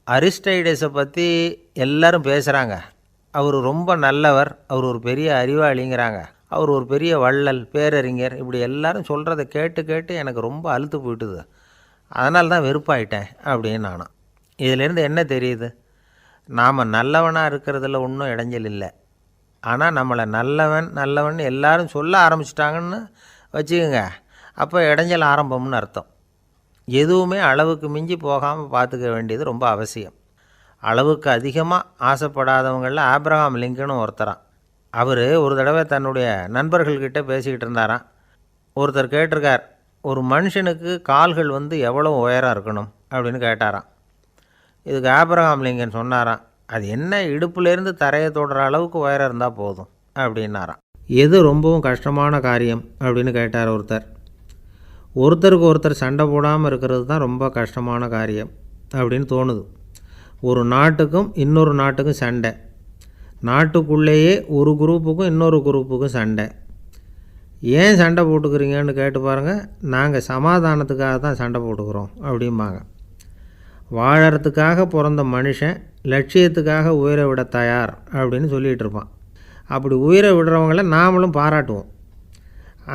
Speaker 2: அரிஸ்டைடஸை பற்றி எல்லாரும் பேசுகிறாங்க, அவர் ரொம்ப நல்லவர், அவர் ஒரு பெரிய அறிவாளிங்கிறாங்க, அவர் ஒரு பெரிய வள்ளல், பேரறிஞர், இப்படி எல்லாரும் சொல்கிறத கேட்டு கேட்டு எனக்கு ரொம்ப அலுத்து போயிட்டுது, அதனால தான் வெறுப்பாயிட்டேன் அப்படின்னு நானும். இதிலேருந்து என்ன தெரியுது? நாம் நல்லவனாக இருக்கிறதுல ஒன்றும் இடைஞ்சல் இல்லை. ஆனால் நம்மளை நல்லவன் எல்லாரும் சொல்ல ஆரம்பிச்சிட்டாங்கன்னு வச்சுக்கோங்க, அப்போ இடைஞ்சல் ஆரம்பம்னு அர்த்தம். எதுவுமே அளவுக்கு மிஞ்சி போகாமல் பார்த்துக்க வேண்டியது ரொம்ப அவசியம். அளவுக்கு அதிகமாக ஆசைப்படாதவங்களில் ஆப்ரஹாம் லிங்கனும் ஒருத்தரான். அவர் ஒரு தடவை தன்னுடைய நண்பர்கள்கிட்ட பேசிக்கிட்டு இருந்தாராம். ஒருத்தர் கேட்டிருக்கார், ஒரு மனுஷனுக்கு கால்கள் வந்து எவ்வளோ உயரம் இருக்கணும் அப்படின்னு கேட்டாராம். இதுக்கு ஆப்ரஹாம் லிங்கன் சொன்னாராம், அது என்ன, இடுப்புலேருந்து தரையை தொடுற அளவுக்கு உயரம் இருந்தால் போதும் அப்படின்னாராம். எது ரொம்பவும் கஷ்டமான காரியம் அப்படின்னு கேட்டார் ஒருத்தர். ஒருத்தருக்கு ஒருத்தர் சண்டை போடாமல் இருக்கிறது தான் ரொம்ப கஷ்டமான காரியம் அப்படின்னு தோணுது. ஒரு நாட்டுக்கும் இன்னொரு நாட்டுக்கும் சண்டை, நாட்டுக்குள்ளேயே ஒரு குரூப்புக்கும் இன்னொரு குரூப்புக்கும் சண்டை. ஏன் சண்டை போட்டுக்கிறீங்கன்னு கேட்டு பாருங்கள். நாங்கள் சமாதானத்துக்காக தான் சண்டை போட்டுக்கிறோம் அப்படிம்பாங்க. வாழறதுக்காக பிறந்த மனுஷன் லட்சியத்துக்காக உயிரை விட தயார் அப்படின்னு சொல்லிகிட்டு இருப்பான். அப்படி உயிரை விடுறவங்கள நாமளும் பாராட்டுவோம்.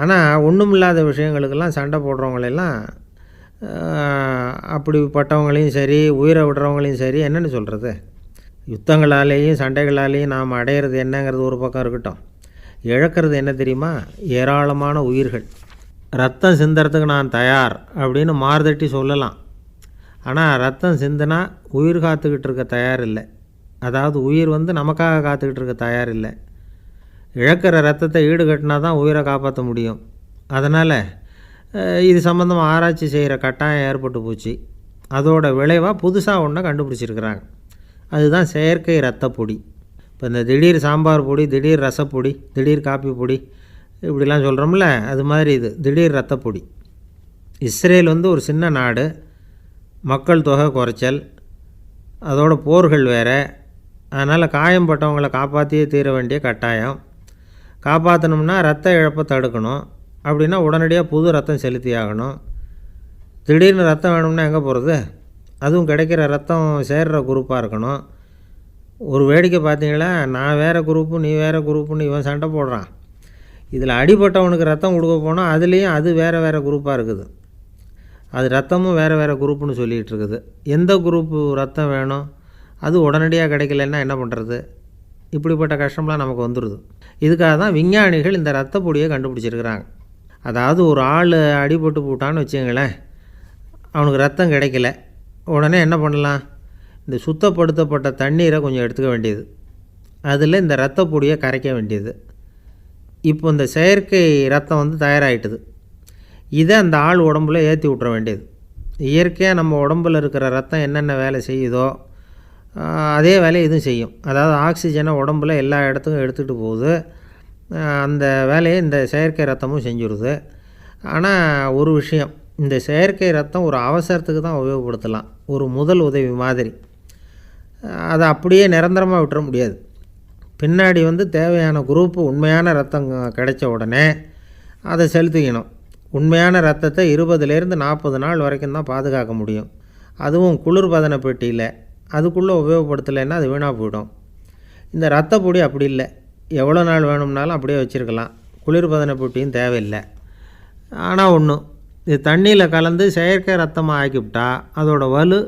Speaker 2: ஆனால் ஒன்றுமில்லாத விஷயங்களுக்கெல்லாம் சண்டை போடுறவங்களெல்லாம், அப்படிப்பட்டவங்களையும் சரி உயிரை விடுறவங்களையும் சரி என்னென்னு சொல்கிறது, யுத்தங்களாலேயும் சண்டைகளாலேயும் நாம் அடையிறது என்னங்கிறது ஒரு பக்கம் இருக்கட்டும், இழக்கிறது என்ன தெரியுமா? ஏராளமான உயிர்கள். ரத்தம் சிந்துறதுக்கு நான் தயார் அப்படின்னு மார்தட்டி சொல்லலாம். ஆனால் ரத்தம் சிந்தினா உயிர் காத்துக்கிட்டு இருக்க தயார் இல்லை. அதாவது உயிர் வந்து நமக்காக காத்துக்கிட்டு இருக்க தயார் இல்லை. இழக்கிற ரத்தத்தை ஈடுகட்டினா தான் உயிரை காப்பாற்ற முடியும். அதனால் இது சம்மந்தமாக ஆராய்ச்சி செய்கிற கட்டாயம் ஏற்பட்டு போச்சு. அதோட விளைவாக புதுசாக ஒன்றை கண்டுபிடிச்சிருக்கிறாங்க. அதுதான் செயற்கை இரத்த பொடி. இப்போ இந்த திடீர் சாம்பார் பொடி, திடீர் ரசப்பொடி, திடீர் காப்பி பொடி இப்படிலாம் சொல்கிறோம்ல, அது மாதிரி இது திடீர் ரத்தப்பொடி. இஸ்ரேல் வந்து ஒரு சின்ன நாடு, மக்கள் தொகை குறைச்சல், அதோட போர்கள் வேறு. அதனால் காயம்பட்டவங்களை காப்பாற்றியே தீர வேண்டிய கட்டாயம். காப்பாற்றணும்னா ரத்த இழப்பை தடுக்கணும். அப்படின்னா உடனடியாக புது ரத்தம் செலுத்தி ஆகணும். திடீர்னு ரத்தம் வேணும்னா எங்கே போகிறது? அதுவும் கிடைக்கிற ரத்தம் சேர்கிற குரூப்பாக இருக்கணும். ஒரு வேடிக்கை பார்த்தீங்களா, நான் வேறு குரூப்பு நீ வேறு குரூப்புன்னு இவன் சண்டை போடுறான். இதில் அடிபட்டவனுக்கு ரத்தம் கொடுக்க போனால் அதுலேயும் அது வேறு வேறு குரூப்பாக இருக்குது. அது ரத்தமும் வேறு வேறு குரூப்புன்னு சொல்லிகிட்டு இருக்குது. எந்த குரூப்பு ரத்தம் வேணும், அது உடனடியாக கிடைக்கலன்னா என்ன பண்ணுறது? இப்படிப்பட்ட கஷ்டம்லாம் நமக்கு வந்துடுது. இதுக்காக தான் விஞ்ஞானிகள் இந்த ரத்த பொடியை கண்டுபிடிச்சிருக்கிறாங்க. அதாவது ஒரு ஆள் அடிபட்டு போட்டான்னு வச்சுங்களேன், அவனுக்கு ரத்தம் கிடைக்கல, உடனே என்ன பண்ணலாம்? இந்த சுத்தப்படுத்தப்பட்ட தண்ணீரை கொஞ்சம் எடுத்துக்க வேண்டியது, அதில் இந்த ரத்த பொடியை கரைக்க வேண்டியது. இப்போ இந்த செயற்கை ரத்தம் வந்து தயாராகிட்டுது. இதை அந்த ஆள் உடம்புல ஏற்றி விட்ற வேண்டியது. இயற்கையாக நம்ம உடம்பில் இருக்கிற ரத்தம் என்னென்ன வேலை செய்யுதோ அதே வேலையை இதுவும் செய்யும். அதாவது ஆக்சிஜனை உடம்பில் எல்லா இடத்துக்கும் எடுத்துகிட்டு போகுது. அந்த வேலையை இந்த செயற்கை ரத்தமும் செஞ்சுருது. ஆனால் ஒரு விஷயம், இந்த செயற்கை ரத்தம் ஒரு அவசரத்துக்கு தான் உபயோகப்படுத்தலாம், ஒரு முதல் உதவி மாதிரி. அதை அப்படியே நிரந்தரமாக விட்டுற முடியாது. பின்னாடி வந்து தேவையான குரூப்பு உண்மையான ரத்தம் கிடைச்ச உடனே அதை செலுத்திக்கணும். உண்மையான ரத்தத்தை 20லேருந்து 40 நாள் வரைக்கும் தான் பாதுகாக்க முடியும். அதுவும் குளிர்பதன பெட்டியில். அதுக்குள்ளே உபயோகப்படுத்தலைன்னா அது வீணாக போயிடும். இந்த ரத்த பொடி அப்படி இல்லை, எவ்வளோ நாள் வேணும்னாலும் அப்படியே வச்சுருக்கலாம். குளிர்பதன பெட்டியும் தேவையில்லை. ஆனால் ஒன்று, இது தண்ணியில் கலந்து செயற்கை ரத்தமாக ஆக்கிவிட்டா அதோட வலு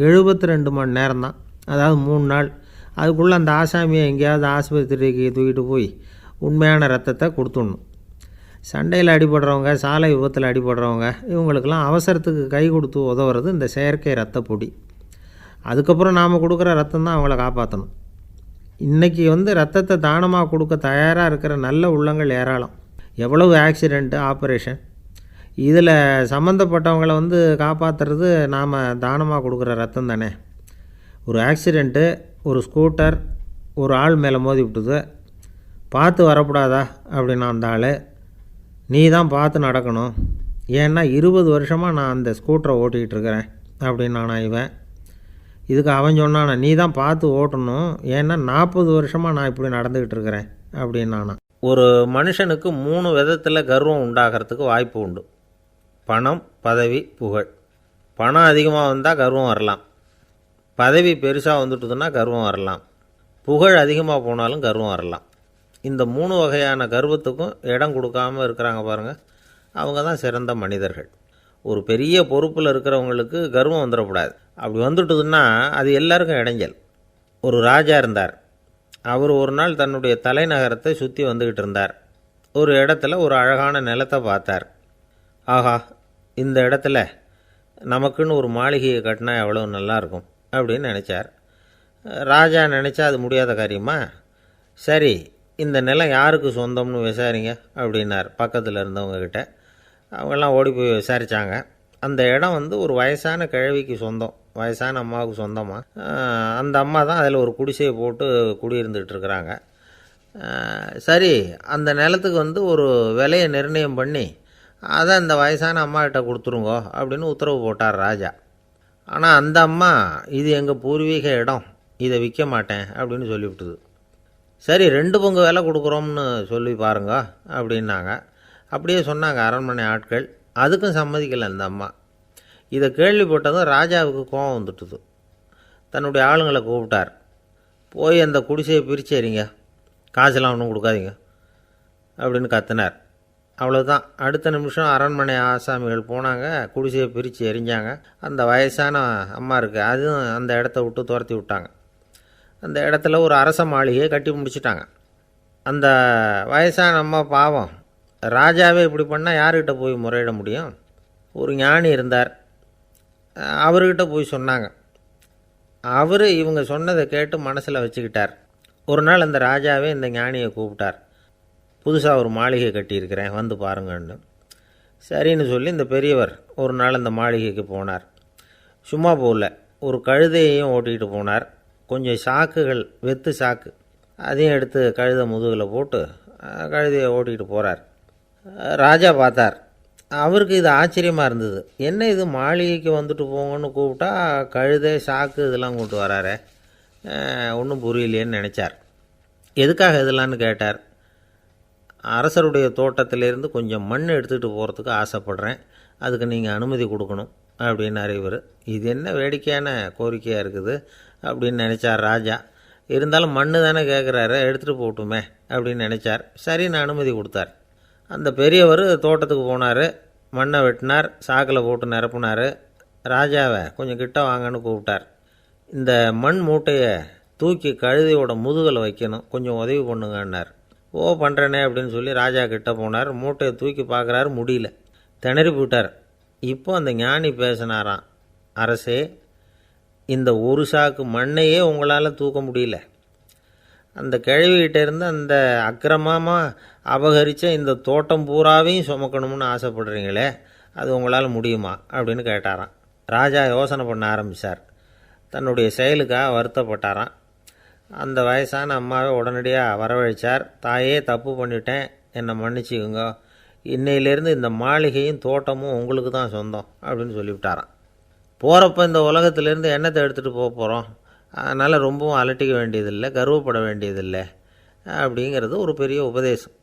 Speaker 2: 72 மணி நேரம் தான், அதாவது 3 நாள். அதுக்குள்ளே அந்த ஆசாமியை எங்கேயாவது ஆஸ்பத்திரிக்கு தூக்கிட்டு போய் உண்மையான ரத்தத்தை கொடுத்துடணும். சண்டையில் அடிபடுறவங்க, சாலை விபத்தில் அடிபடுறவங்க, இவங்களுக்கெல்லாம் அவசரத்துக்கு கை கொடுத்து உதவுறது இந்த செயற்கை ரத்த பொடி. அதுக்கப்புறம் நாம் கொடுக்குற ரத்தம் தான் அவங்கள காப்பாற்றணும். இன்றைக்கி வந்து ரத்தத்தை தானமாக கொடுக்க தயாராக இருக்கிற நல்ல உள்ளங்கள் ஏராளம். எவ்வளவு ஆக்சிடெண்ட்டு, ஆப்ரேஷன், இதில் சம்மந்தப்பட்டவங்களை வந்து காப்பாற்றுறது நாம் தானமாக கொடுக்குற ரத்தம் தானே. ஒரு ஆக்சிடெண்ட்டு, ஒரு ஸ்கூட்டர் ஒரு ஆள் மேலே மோதி விட்டுது, பார்த்து வரக்கூடாதா அப்படின்னா அந்த ஆள், நீ தான் பார்த்து நடக்கணும், ஏன்னா 20 வருஷமாக நான் அந்த ஸ்கூட்டரை ஓட்டிகிட்டு இருக்கிறேன் அப்படின்னானா இவன். இதுக்கு அவன் சொன்னானா, நீ தான் பார்த்து ஓட்டணும், ஏன்னா 40 வருஷமாக நான் இப்படி நடந்துக்கிட்டு இருக்கிறேன் அப்படின்னானா. ஒரு மனுஷனுக்கு 3 விதத்தில் கர்வம் உண்டாகிறதுக்கு வாய்ப்பு உண்டு. பணம், பதவி, புகழ். பணம் அதிகமாக வந்தால் கர்வம் வரலாம், பதவி பெருசாக வந்துட்டுதுன்னா கர்வம் வரலாம், புகழ் அதிகமாக போனாலும் கர்வம் வரலாம். இந்த 3 வகையான கர்வத்துக்கும் இடம் கொடுக்காமல் இருக்கிறாங்க பாருங்கள், அவங்க தான் சிறந்த மனிதர்கள். ஒரு பெரிய பொறுப்பில் இருக்கிறவங்களுக்கு கர்வம் வந்துடக்கூடாது. அப்படி வந்துட்டுதுன்னா அது எல்லாருக்கும் இடைஞ்சல். ஒரு ராஜா இருந்தார். அவர் ஒரு நாள் தன்னுடைய தலைநகரத்தை சுற்றி வந்துக்கிட்டு இருந்தார். ஒரு இடத்துல ஒரு அழகான நிலத்தை பார்த்தார். ஆஹா, இந்த இடத்துல நமக்குன்னு ஒரு மாளிகையை கட்டினா எவ்வளோ நல்லாயிருக்கும் அப்படின்னு நினச்சார். ராஜா நினச்சா அது முடியாத காரியமா? சரி, இந்த நிலம் யாருக்கு சொந்தம்னு விசாரிங்க அப்படின்னார் பக்கத்தில் இருந்தவங்கக்கிட்ட. அவங்கெல்லாம் ஓடி போய் விசாரித்தாங்க. அந்த இடம் வந்து ஒரு வயசான கிழவிக்கு சொந்தம், வயசான அம்மாவுக்கு சொந்தமாக. அந்த அம்மா தான் அதில் ஒரு குடிசையை போட்டு குடியிருந்துகிட்டு இருக்கிறாங்க. சரி, அந்த நிலத்துக்கு வந்து ஒரு விலையை நிர்ணயம் பண்ணி அதை அந்த வயசான அம்மாக்கிட்ட கொடுத்துருங்கோ அப்படின்னு உத்தரவு போட்டார் ராஜா. ஆனால் அந்த அம்மா, இது எங்கள் பூர்வீக இடம், இதை விற்க மாட்டேன் அப்படின்னு சொல்லிவிட்டுது. சரி, 2 பங்கு விலை கொடுக்குறோம்னு சொல்லி பாருங்க அப்படின்னாங்க. அப்படியே சொன்னாங்க அரண்மனை ஆட்கள். அதுக்கும் சம்மதிக்கலை அந்த அம்மா. இதை கேள்விப்பட்டதும் ராஜாவுக்கு கோபம் வந்துட்டுது. தன்னுடைய ஆளுங்களை கூப்பிட்டார். போய் அந்த குடிசையை பிரித்து எறிங்க, காசெல்லாம் ஒன்றும் கொடுக்காதீங்க அப்படின்னு கத்தினார். அவ்வளோதான். அடுத்த நிமிஷம் அரண்மனை ஆசாமிகள் போனாங்க, குடிசையை பிரித்து எரிஞ்சாங்க. அந்த வயசான அம்மா இருக்குது, அதுவும் அந்த இடத்த விட்டு துரத்தி விட்டாங்க. அந்த இடத்துல ஒரு அரச மாளிகையை கட்டி முடிச்சிட்டாங்க. அந்த வயசான அம்மா பாவம், ராஜாவே இப்படி பண்ணால் யார்கிட்ட போய் முறையிட முடியும்? ஒரு ஞானி இருந்தார், அவர்கிட்ட போய் சொன்னாங்க. அவர் இவங்க சொன்னதை கேட்டு மனசில் வச்சுக்கிட்டார். ஒரு நாள் அந்த ராஜாவே இந்த ஞானியை கூப்பிட்டார். புதுசாக ஒரு மாளிகை கட்டியிருக்கிறேன், வந்து பாருங்கன்னு. சரின்னு சொல்லி இந்த பெரியவர் ஒரு நாள் அந்த மாளிகைக்கு போனார். சும்மா போகல, ஒரு கழுதையையும் ஓட்டிகிட்டு போனார். கொஞ்சம் சாக்குகள், வெத்து சாக்கு, அதையும் எடுத்து கழுதை முதுகில் போட்டு கழுதையை ஓட்டிகிட்டு போகிறார். ராஜா பார்த்தார். அவருக்கு இது ஆச்சரியமாக இருந்தது. என்ன இது மாளிகைக்கு வந்துட்டு போங்கன்னு கூப்பிட்டா கழுதை சாக்கு இதெல்லாம் கொண்டு வராரே, ஒன்றும் புரியலையேன்னு நினச்சார். எதுக்காக இதெல்லாம்னு கேட்டார். அரசருடைய தோட்டத்திலேருந்து கொஞ்சம் மண் எடுத்துகிட்டு போகிறதுக்கு ஆசைப்பட்றேன், அதுக்கு நீங்கள் அனுமதி கொடுக்கணும் அப்படின்னாரு இவர். இது என்ன வேடிக்கையான கோரிக்கையாக இருக்குது அப்படின்னு நினச்சார் ராஜா. இருந்தாலும் மண்ணு தானே கேட்குறாரு, எடுத்துகிட்டு போகட்டுமே அப்படின்னு நினச்சார். சரின்னு அனுமதி கொடுத்தார். அந்த பெரியவர் தோட்டத்துக்கு போனார், மண்ணை வெட்டினார், சாக்கில் போட்டு நிரப்புனார். ராஜாவை கொஞ்சம் கிட்ட வாங்கன்னு கூப்பிட்டார். இந்த மண் மூட்டையை தூக்கி கழுதையோட முதுகில் வைக்கணும், கொஞ்சம் உதவி பண்ணுங்கன்னார். ஓ பண்ணுறேனே அப்படின்னு சொல்லி ராஜா கிட்ட போனார். மூட்டையை தூக்கி பார்க்குறாரு, முடியல, திணறி போயிட்டார். இப்போ அந்த ஞானி பேசினாராம். அரசே, இந்த ஒரு சாக்கு மண்ணையே உங்களால் தூக்க முடியல, அந்த கிழவிகிட்ட இருந்து அந்த அக்கிரமமாக அபகரித்த இந்த தோட்டம் பூராவையும் சுமக்கணும்னு ஆசைப்படுறீங்களே, அது உங்களால் முடியுமா அப்படின்னு கேட்டாராம். ராஜா யோசனை பண்ண ஆரம்பித்தார். தன்னுடைய செயலுக்காக வருத்தப்பட்டாராம். அந்த வயசான அம்மாவை உடனடியாக வரவழைச்சார். தாயே, தப்பு பண்ணிட்டேன், என்னை மன்னிச்சுக்குங்க, இன்னையிலேருந்து இந்த மாளிகையும் தோட்டமும் உங்களுக்கு தான் சொந்தம் அப்படின்னு சொல்லிவிட்டாராம். போகிறப்ப இந்த உலகத்திலேருந்து எண்ணத்தை எடுத்துகிட்டு போக போகிறோம், அதனால் ரொம்பவும் அலட்டிக்க வேண்டியதில்லை, கர்வப்பட வேண்டியதில்லை அப்படிங்கிறது ஒரு பெரிய உபதேசம்.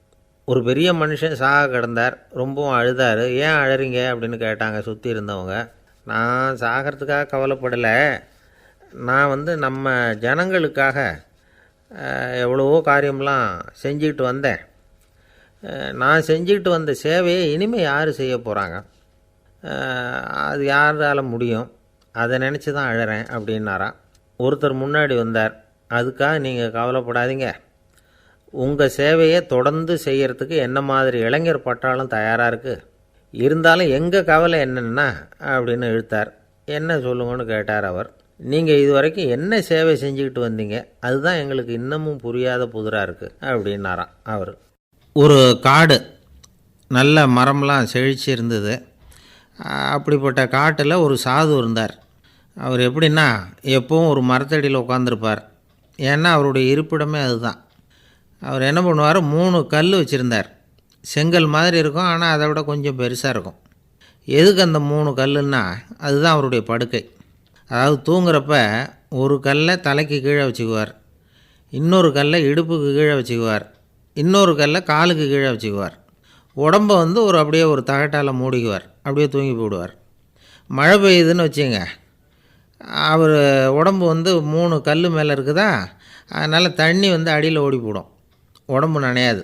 Speaker 2: ஒரு பெரிய மனுஷன் சாக கிடந்தார், ரொம்பவும் அழுதார். ஏன் அழறீங்க அப்படின்னு கேட்டாங்க சுற்றி இருந்தவங்க. நான் சாகிறதுக்காக கவலைப்படலை, நான் நம்ம ஜனங்களுக்காக எவ்வளவோ காரியம்லாம் செஞ்சுக்கிட்டு வந்தேன், நான் செஞ்சுக்கிட்டு வந்த சேவையை இனிமேல் யார் செய்ய போகிறாங்க, அது யாரால் முடியும், அதை நினச்சி தான் அழறேன் அப்படின்னாராம். ஒருத்தர் முன்னாடி வந்தார். அதுக்காக நீங்கள் கவலைப்படாதீங்க, உங்கள் சேவையை தொடர்ந்து செய்கிறதுக்கு என்ன மாதிரி இளைஞர் பட்டாலும் தயாராக இருக்குது, இருந்தாலும் எங்கள் கவலை என்னென்னா அப்படின்னு இழுத்தார். என்ன சொல்லுங்கன்னு கேட்டார் அவர். நீங்கள் இது வரைக்கும் என்ன சேவை செஞ்சுக்கிட்டு வந்தீங்க, அதுதான் எங்களுக்கு இன்னமும் புரியாத புதிராக இருக்குது அப்படின்னாராம் அவர். ஒரு காடு, நல்ல மரம்லாம் செழிச்சு இருந்தது. அப்படிப்பட்ட காட்டில் ஒரு சாது இருந்தார். அவர் எப்படின்னா எப்பவும் ஒரு மரத்தடியில் உட்காந்துருப்பார். ஏன்னா அவருடைய இருப்பிடமே அதுதான். அவர் என்ன பண்ணுவார், 3 கல் வச்சுருந்தார். செங்கல் மாதிரி இருக்கும், ஆனால் அதை விட கொஞ்சம் பெருசாக இருக்கும். எதுக்கு அந்த 3 கல்லுன்னா அதுதான் அவருடைய படுக்கை. அதாவது தூங்குறப்ப ஒரு கல்லை தலைக்கு கீழே வச்சுக்குவார், இன்னொரு கல்லை இடுப்புக்கு கீழே வச்சுக்குவார், இன்னொரு கல்லை காலுக்கு கீழே வச்சுக்குவார். உடம்பை அப்படியே ஒரு தகட்டால் மூடிக்குவார், அப்படியே தூங்கி போடுவார். மழை பெய்யுதுன்னு வச்சுங்க, அவர் உடம்பு 3 கல் மேலே இருக்குதா, அதனால் தண்ணி அடியில் ஓடி போடும், உடம்பு நனையாது.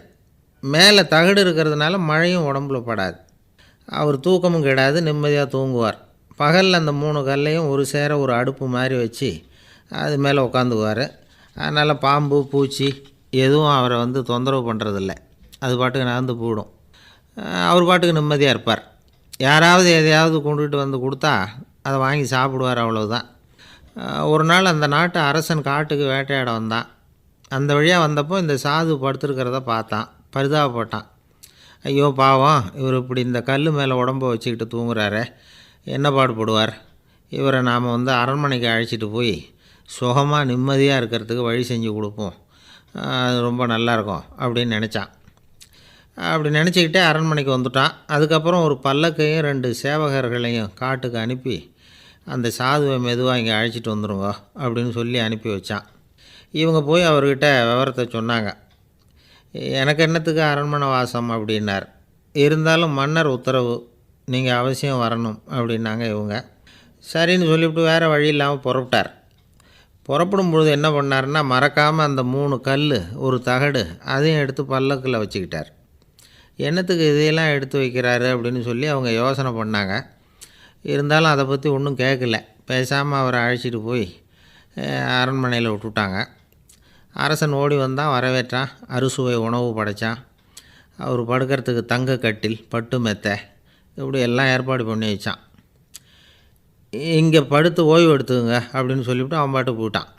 Speaker 2: மேலே தகடு இருக்கிறதுனால மழையும் உடம்புல படாது. அவர் தூக்கமும் கெடாது, நிம்மதியாக தூங்குவார். பகலில் அந்த 3 கல்லையும் ஒரு சேர ஒரு அடுப்பு மாதிரி வச்சு அது மேலே உட்காந்துக்குவார். அதனால் பாம்பு பூச்சி எதுவும் அவரை தொந்தரவு பண்ணுறதில்ல, அது பாட்டுக்கு நகர்ந்து போயிடும். அவர் பாட்டுக்கு நிம்மதியாக இருப்பார். யாராவது எதையாவது கொண்டுகிட்டு கொடுத்தா அதை வாங்கி சாப்பிடுவார், அவ்வளவுதான். ஒரு நாள் அந்த நாட்டு அரசன் காட்டுக்கு வேட்டையாட வந்தான். அந்த வழியாக வந்தப்போ இந்த சாது படுத்துருக்கிறத பார்த்தான், பரிதாபப்பட்டான். ஐயோ பாவம், இவர் இப்படி இந்த கல் மேலே உடம்பை வச்சுக்கிட்டு தூங்குறாரே, என்ன பாடுபடுவார், இவரை நாம் அரண்மனைக்கு அழைச்சிட்டு போய் சுகமாக நிம்மதியாக இருக்கிறதுக்கு வழி செஞ்சு கொடுப்போம், அது ரொம்ப நல்லாயிருக்கும் அப்படின்னு நினச்சான். அப்படி நினச்சிக்கிட்டே அரண்மனைக்கு வந்துட்டான். அதுக்கப்புறம் ஒரு பல்லக்கையும் 2 சேவகர்களையும் காட்டுக்கு அனுப்பி அந்த சாதுவை மெதுவாக இங்கே அழைச்சிட்டு வந்துடுங்க அப்படின்னு சொல்லி அனுப்பி வச்சான். இவங்க போய் அவர்கிட்ட விவரத்தை சொன்னாங்க. எனக்கு என்னத்துக்கு அரண்மனை வாசம் அப்படின்னார். இருந்தாலும் மன்னர் உத்தரவு, நீங்கள் அவசியம் வரணும் அப்படின்னாங்க இவங்க. சரின்னு சொல்லிவிட்டு வேறு வழி இல்லாமல் புறப்பட்டார். புறப்படும் பொழுது என்ன பண்ணார்னா, மறக்காமல் அந்த 3 கல் ஒரு தகடு அதையும் எடுத்து பல்லக்கில் வச்சுக்கிட்டார். என்னத்துக்கு இதையெல்லாம் எடுத்து வைக்கிறாரு அப்படின்னு சொல்லி அவங்க யோசனை பண்ணாங்க. இருந்தாலும் அதை பற்றி ஒன்றும் கேட்கல. பேசாமல் அவரை அழைச்சிட்டு போய் அரண்மனையில் விட்டுட்டாங்க. அரசன் ஓடி வந்தான், வரவேற்றான், அறுசுவை உணவு படைத்தான். அவர் படுக்கிறதுக்கு தங்க கட்டில், பட்டு மெத்தை, இப்படி எல்லாம் ஏற்பாடு பண்ணி வச்சான். இங்கே படுத்து ஓய்வு எடுத்துக்குங்க அப்படின்னு சொல்லிவிட்டு அவன் பாட்டு போயிட்டான்.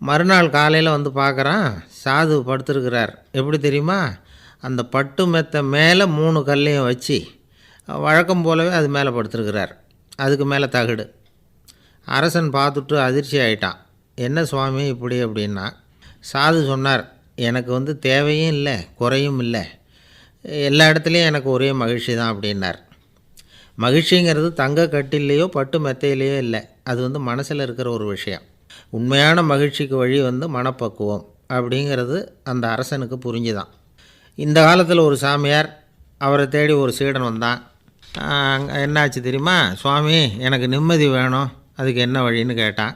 Speaker 2: மறுநாள் காலையில் பார்க்குறான், சாது படுத்துருக்கிறார். எப்படி தெரியுமா, அந்த பட்டு மெத்தை மேலே 3 கல்லையும் வச்சு வழக்கம் போலவே அது மேலே படுத்துருக்கிறார். அதுக்கு மேலே தகடு. அரசன் பார்த்துட்டு அதிர்ச்சி ஆகிட்டான். என்ன சுவாமி இப்படி அப்படின்னா, சாது சொன்னார், எனக்கு வந்து தேவையும் இல்லை குறையும் இல்லை, எல்லா இடத்துலையும் எனக்கு ஒரே மகிழ்ச்சி தான் அப்படின்னார். மகிழ்ச்சிங்கிறது தங்க கட்டிலேயோ பட்டு மெத்தையிலையோ இல்லை, அது வந்து மனசில் இருக்கிற ஒரு விஷயம். உண்மையான மகிழ்ச்சிக்கு வழி வந்து மனப்பக்குவம் அப்படிங்கிறது அந்த அரசனுக்கு புரிஞ்சுதான். இந்த காலத்தில் ஒரு சாமியார், அவரை தேடி ஒரு சீடன் வந்தான். என்னாச்சு தெரியுமா, சுவாமி எனக்கு நிம்மதி வேணும், அதுக்கு என்ன வழின்னு கேட்டான்.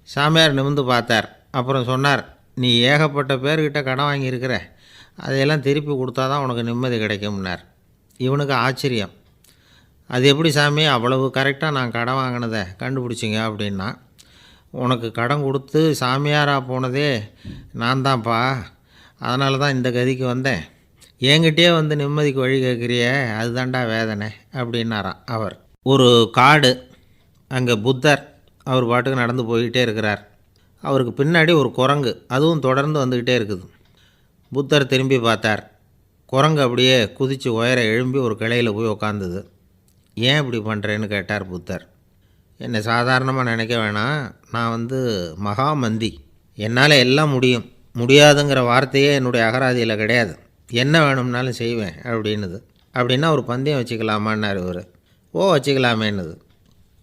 Speaker 2: சாமியார் நிமிர்ந்து பார்த்தார். அப்புறம் சொன்னார், நீ ஏகப்பட்ட பேர்கிட்ட கடன் வாங்கியிருக்கிற, அதையெல்லாம் திருப்பி கொடுத்தா தான் உனக்கு நிம்மதி கிடைக்கும்னார். இவனுக்கு ஆச்சரியம். அது எப்படி சாமி, அவ்வளவு கரெக்டாக நான் கடன் வாங்கினதை கண்டுபிடிச்சிங்க அப்படின்னா. உனக்கு கடன் கொடுத்து சாமியாராக போனதே நான் தான்ப்பா, அதனால தான் இந்த கதிக்கு வந்தேன். என்கிட்டயே வந்து நிம்மதிக்கு வழி கேட்குறிய, அதுதான்டா வேதனை அப்படின்னாராம் அவர். ஒரு காடு, அங்கே புத்தர் அவர் பாட்டுக்கு நடந்து போய்கிட்டே இருக்கிறார். அவருக்கு பின்னாடி ஒரு குரங்கு, அதுவும் தொடர்ந்து வந்துக்கிட்டே இருக்குது. புத்தர் திரும்பி பார்த்தார். குரங்கு அப்படியே குதித்து உயர எழும்பி ஒரு கிளையில் போய் உக்காந்துது. ஏன் இப்படி பண்ணுறேன்னு கேட்டார் புத்தர். என்னை சாதாரணமாக நினைக்க வேணாம், நான் வந்து மகாமந்தி, என்னால் எல்லாம் முடியும், முடியாதுங்கிற வார்த்தையே என்னுடைய அகராதியில் கிடையாது, என்ன வேணும்னாலும் செய்வேன் அப்படின்னுது. அப்படின்னா ஒரு பந்தயம் வச்சுக்கலாமான்னார் இவர். ஓ வச்சுக்கலாமேன்னுது.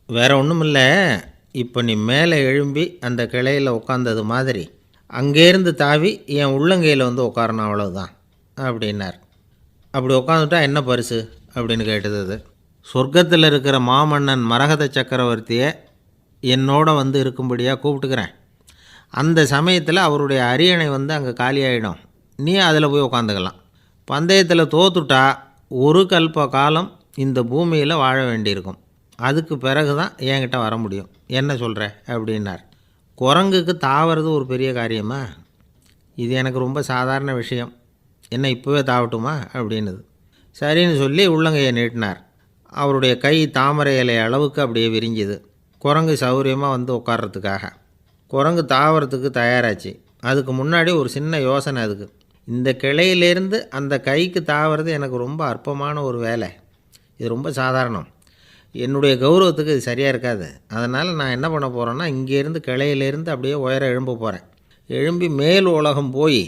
Speaker 2: வேறு ஒன்றும் இல்லை, இப்போ நீ மேலே எழும்பி அந்த கிளையில் உட்காந்தது மாதிரி அங்கேருந்து தாவி என் உள்ளங்கையில் வந்து உட்காரணும், அவ்வளவுதான் அப்படின்னார். அப்படி உட்காந்துட்டா என்ன பரிசு அப்படின்னு கேட்டது அது. சொர்க்கத்தில் இருக்கிற மாமன்னன் மரகத சக்கரவர்த்தியை என்னோட வந்து இருக்கும்படியாக கூப்பிட்டுக்கிறேன். அந்த சமயத்தில் அவருடைய அரியணை வந்து அங்கே காலியாகிடும், நீ அதில் போய் உட்காந்துக்கலாம். பந்தயத்தில் தோத்துட்டா ஒரு கல்ப காலம் இந்த பூமியில் வாழ வேண்டியிருக்கும், அதுக்கு பிறகு தான் என்கிட்ட வர முடியும், என்ன சொல்கிற அப்படின்னார். குரங்குக்கு தாவறது ஒரு பெரிய காரியமா, இது எனக்கு ரொம்ப சாதாரண விஷயம், என்ன இப்போவே தாவட்டுமா அப்படின்னுது. சரின்னு சொல்லி உள்ளங்கையை நீட்டினார். அவருடைய கை தாமரை இலை அளவுக்கு அப்படியே விரிஞ்சுது. குரங்கு சௌகரியமாக வந்து உட்கார்றதுக்காக. குரங்கு தாவறதுக்கு தயாராச்சு. அதுக்கு முன்னாடி ஒரு சின்ன யோசனை அதுக்கு. இந்த கிளையிலேருந்து அந்த கைக்கு தாவறது எனக்கு ரொம்ப அற்பமான ஒரு வேலை, இது ரொம்ப சாதாரணம், என்னுடைய கௌரவத்துக்கு இது சரியாக இருக்காது. அதனால் நான் என்ன பண்ண போகிறேன்னா, இங்கேருந்து கிளையிலேருந்து அப்படியே உயர எழும்ப போகிறேன். எழும்பி மேல் உலகம் போய்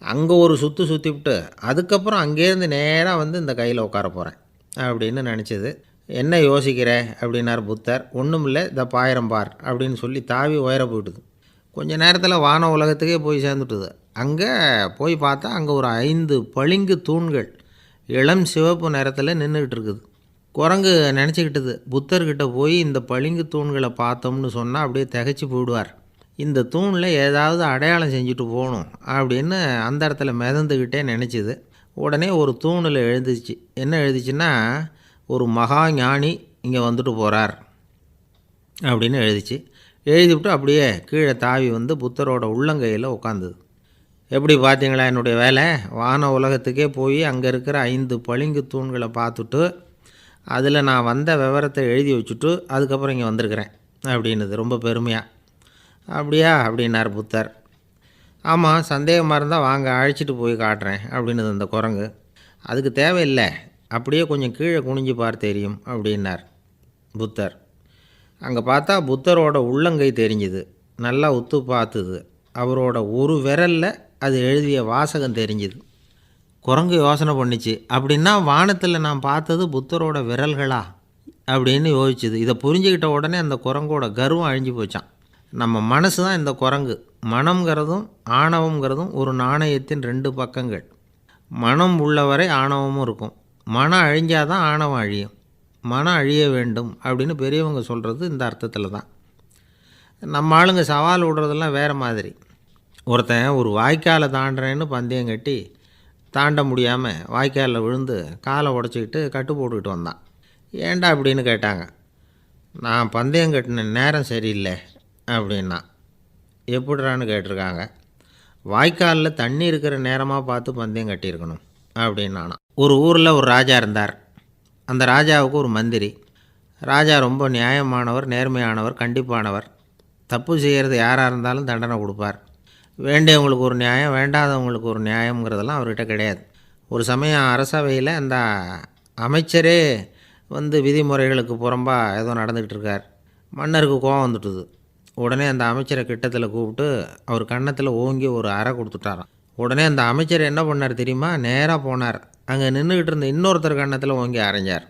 Speaker 2: அங்கே ஒரு சுற்றிவிட்டு அதுக்கப்புறம் அங்கேருந்து நேராக வந்து இந்த கையில் உட்கார போகிறேன் அப்படின்னு நினச்சிது. என்ன யோசிக்கிற அப்படின்னார் புத்தர். ஒன்றும் இல்லை, இந்த பாயிரம் பார் அப்படின்னு சொல்லி தாவி உயர போயிட்டுது. கொஞ்ச நேரத்தில் வான உலகத்துக்கே போய் சேர்ந்துட்டுது. அங்கே போய் பார்த்தா அங்கே ஒரு 5 பளிங்கு தூண்கள் இளம் சிவப்பு நிறத்தில் நின்றுக்கிட்டு இருக்குது. குரங்கு நினச்சிக்கிட்டது, புத்தர்கிட்ட போய் இந்த பளிங்கு தூண்களை பார்த்தோம்னு சொன்னால் அப்படியே திகைச்சி போயிடுவார், இந்த தூணில் ஏதாவது அடையாளம் செஞ்சுட்டு போகணும் அப்படின்னு அந்த இடத்துல மிதந்துக்கிட்டே நினச்சிது. உடனே ஒரு தூணில் எழுதிச்சு. என்ன எழுதிச்சுன்னா, ஒரு மகா ஞானி இங்கே வந்துட்டு போகிறார் அப்படின்னு எழுதிச்சு. எழுதிவிட்டு அப்படியே கீழே தாவி வந்து புத்தரோட உள்ளங்கையில் உட்காந்துது. எப்படி பார்த்தீங்களா என்னுடைய வேலை, வான உலகத்துக்கே போய் அங்கே இருக்கிற 5 பளிங்கு தூண்களை பார்த்துட்டு அதில் நான் வந்த விவரத்தை எழுதி வச்சுட்டு அதுக்கப்புறம் இங்கே வந்திருக்கிறேன் அப்படின்னுது ரொம்ப பெருமையாக. அப்படியா அப்படின்னார் புத்தர். ஆமாம், சந்தேகமாக இருந்தால் வாங்க அழைச்சிட்டு போய் காட்டுறேன் அப்படின்னுது அந்த குரங்கு. அதுக்கு தேவையில்லை, அப்படியே கொஞ்சம் கீழே குனிஞ்சு பார் தெரியும் அப்படின்னார் புத்தர். அங்கே பார்த்தா புத்தரோட உள்ளங்கை தெரிஞ்சுது. நல்லா உத்து பார்த்துது. அவரோட ஒரு விரலில் அது எழுதிய வாசகம் தெரிஞ்சுது. குரங்கு யோசனை பண்ணிச்சு, அப்படின்னா வானத்தில் நான் பார்த்தது புத்தரோட விரல்களா அப்படின்னு யோசிச்சுது. இதை புரிஞ்சுக்கிட்ட உடனே அந்த குரங்கோட கர்வம் அழிஞ்சு போச்சான். நம்ம மனசு தான் இந்த குரங்கு. மனம்ங்கிறதும் ஆணவங்கிறதும் ஒரு நாணயத்தின் 2 பக்கங்கள். மனம் உள்ளவரை ஆணவமும் இருக்கும். மனம் அழிஞ்சாதான் ஆணவம் அழியும். மனம் அழிய வேண்டும் அப்படின்னு பெரியவங்க சொல்கிறது இந்த அர்த்தத்தில் தான். நம்ம ஆளுங்க சவால் விடுறதெல்லாம் வேறு மாதிரி. ஒருத்தன் ஒரு வாய்க்காலை தாண்டுறேன்னு பந்தயம் கட்டி தாண்ட முடியாமல் வாய்க்காலில் விழுந்து காலை உடச்சிக்கிட்டு கட்டு போட்டுக்கிட்டு வந்தான். ஏன்டா அப்படின்னு கேட்டாங்க. நான் பந்தயம் கட்டின நேரம் சரியில்லை அப்படின்னா. எப்படிறான்னு கேட்டிருக்காங்க. வாய்க்காலில் தண்ணி இருக்கிற நேரமாக பார்த்து பந்தயம் கட்டியிருக்கணும் அப்படின்னானா. ஒரு ஊரில் ஒரு ராஜா இருந்தார். அந்த ராஜாவுக்கு ஒரு மந்திரி. ராஜா ரொம்ப நியாயமானவர், நேர்மையானவர், கண்டிப்பானவர். தப்பு செய்கிறது யாராக இருந்தாலும் தண்டனை கொடுப்பார். வேண்டியவங்களுக்கு ஒரு நியாயம், வேண்டாதவங்களுக்கு ஒரு நியாயங்கிறதெல்லாம் அவர்கிட்ட கிடையாது. ஒரு சமயம் அரசவையில் அந்த அமைச்சரே வந்து விதிமுறைகளுக்கு புறம்பாக ஏதோ நடந்துக்கிட்டு இருக்கார். மன்னருக்கு கோபம் வந்துட்டுது. உடனே அந்த அமைச்சரை கிட்டத்தில் கூப்பிட்டு அவர் கன்னத்தில் ஓங்கி ஒரு அறை கொடுத்துட்டாராம். உடனே அந்த அமைச்சர் என்ன பண்ணார் தெரியுமா? நேராக போனார். அங்கே நின்றுக்கிட்டு இருந்த இன்னொருத்தர் கன்னத்தில் ஓங்கி அரைஞ்சார்.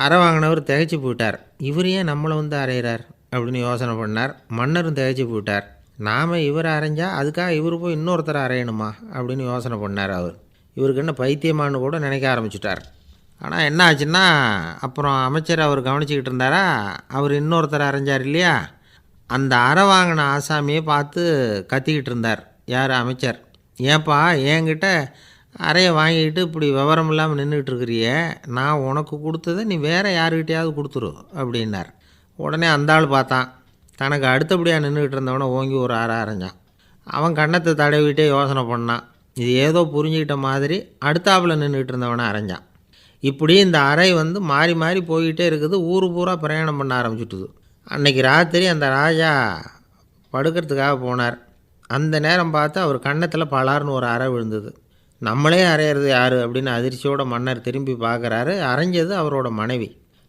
Speaker 2: அறை வாங்கினவர் திகைச்சு போயிட்டார். இவர் ஏன் நம்மளை வந்து அரைகிறார் அப்படின்னு யோசனை பண்ணார். மன்னரும் திகைச்சு போயிட்டார். நாம் இவரை அரைஞ்சா அதுக்காக இவர் போய் இன்னொருத்தரை அரையணுமா அப்படின்னு யோசனை பண்ணார். இவருக்கு என்ன பைத்தியமானு கூட நினைக்க ஆரம்பிச்சிட்டார். ஆனால் என்ன ஆச்சுன்னா, அப்புறம் அமைச்சர் அவர் கவனிச்சிக்கிட்டு இருந்தாரா, அவர் இன்னொருத்தரை அரைஞ்சார் இல்லையா, அந்த அறை வாங்கின ஆசாமியை பார்த்து கத்திக்கிட்டு இருந்தார். யார்? அமைச்சர். ஏன்பா என்கிட்ட அறையை வாங்கிக்கிட்டு இப்படி விவரம் இல்லாமல் நின்றுட்டு இருக்கிறியே, நான் உனக்கு கொடுத்ததை நீ வேறு யாருக்கிட்டையாவது கொடுத்துரு அப்படின்னார். உடனே அந்த ஆள் பார்த்தான், தனக்கு அடுத்தபடியாக நின்றுக்கிட்டு இருந்தவனை ஓங்கி ஒரு அறை அரைஞ்சான். அவன் கன்னத்தை தடவிட்டே யோசனை பண்ணான். இது ஏதோ புரிஞ்சுக்கிட்ட மாதிரி அடுத்தாப்பில் நின்றுக்கிட்டு இருந்தவனை அரைஞ்சான். இப்படி இந்த அறை வந்து மாறி மாறி போய்கிட்டே இருக்குது. ஊர் பூரா பிரயாணம் பண்ண ஆரம்பிச்சுட்டுது. அன்றைக்கி ராத்திரி அந்த ராஜா படுக்கிறதுக்காக போனார். அந்த நேரம் பார்த்து அவர் கன்னத்தில் பலார்னு ஒரு அறை விழுந்தது. நம்மளே அரையிறது யார் அப்படின்னு அதிர்ச்சியோட மன்னர் திரும்பி பார்க்குறாரு. அரைஞ்சது அவரோட மனைவி.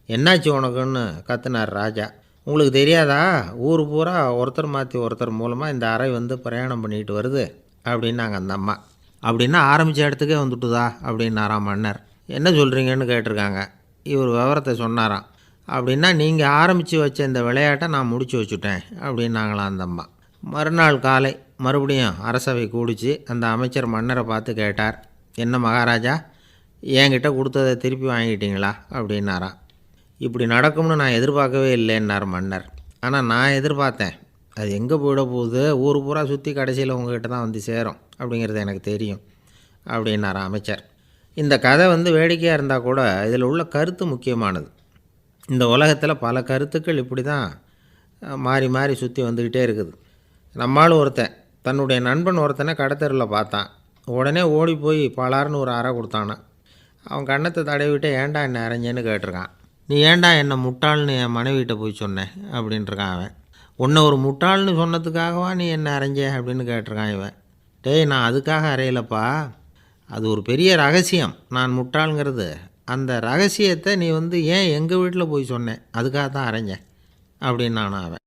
Speaker 2: என்னாச்சு உனக்குன்னு கத்துனார் ராஜா. உங்களுக்கு தெரியாதா, ஊர் பூரா ஒருத்தர் மாற்றி ஒருத்தர் மூலமாக இந்த அறை வந்து பிரயாணம் பண்ணிக்கிட்டு வருது அப்படின்னாங்க அந்த அம்மா. அப்படின்னா ஆரம்பித்த இடத்துக்கே வந்துட்டுதா அப்படின்னாராம் மன்னர். என்ன சொல்கிறீங்கன்னு கேட்டிருக்காங்க. இவர் விவரத்தை சொன்னாராம். அப்படின்னா நீங்கள் ஆரம்பித்து வச்ச இந்த விளையாட்டை நான் முடிச்சு வச்சுட்டேன் அப்படின்னாங்களாம் அந்த அம்மா. மறுநாள் காலை மறுபடியும் அரசவை கூடிச்சு அந்த அமைச்சர் மன்னரை பார்த்து கேட்டார். என்ன மகாராஜா, என்கிட்ட கொடுத்ததை திருப்பி வாங்கிட்டீங்களா அப்படின்னாராம். இப்படி நடக்கும்னு நான் எதிர்பார்க்கவே இல்லைன்னார் மன்னர். ஆனால் நான் எதிர்பார்த்தேன். அது எங்கே போயிட போகுது, ஊர் பூரா சுற்றி கடைசியில் உங்ககிட்ட தான் வந்து சேரும் அப்படிங்கிறது எனக்கு தெரியும் அப்படின்னார் அமைச்சர். இந்த கதை வந்து வேடிக்கையாக இருந்தால் கூட இதில் உள்ள கருத்து முக்கியமானது. இந்த உலகத்தில் பல கருத்துக்கள் இப்படி தான் மாறி மாறி சுற்றி வந்துக்கிட்டே இருக்குது. நம்மளும் ஒருத்தன் தன்னுடைய நண்பன் ஒருத்தனை கடத்தெருவில் பார்த்தான். உடனே ஓடி போய் பலார்னு ஒரு அறை கொடுத்தானா. அவன் கன்னத்தை தடவிட்டு ஏன்டா என்ன அரைஞ்சேன்னு கேட்டிருக்கான். நீ ஏன்டா என்னை முட்டாள்னு என் மனைவிட்ட போய் சொன்னேன் அப்படின்ட்டுருக்கான் அவன். உன்னை ஒரு முட்டாள்னு சொன்னதுக்காகவா நீ என்ன அரைஞ்ச அப்படின்னு கேட்டிருக்கான் இவன். டேய், நான் அதுக்காக அறையலப்பா, அது ஒரு பெரிய ரகசியம் நான் முட்டாளுங்கிறது. அந்த ரகசியத்தை நீ வந்து ஏன் எங்கள் வீட்டில் போய் சொன்னேன், அதுக்காக தான் அரைஞ்சேன் அப்படின்னு நானும் அவன்.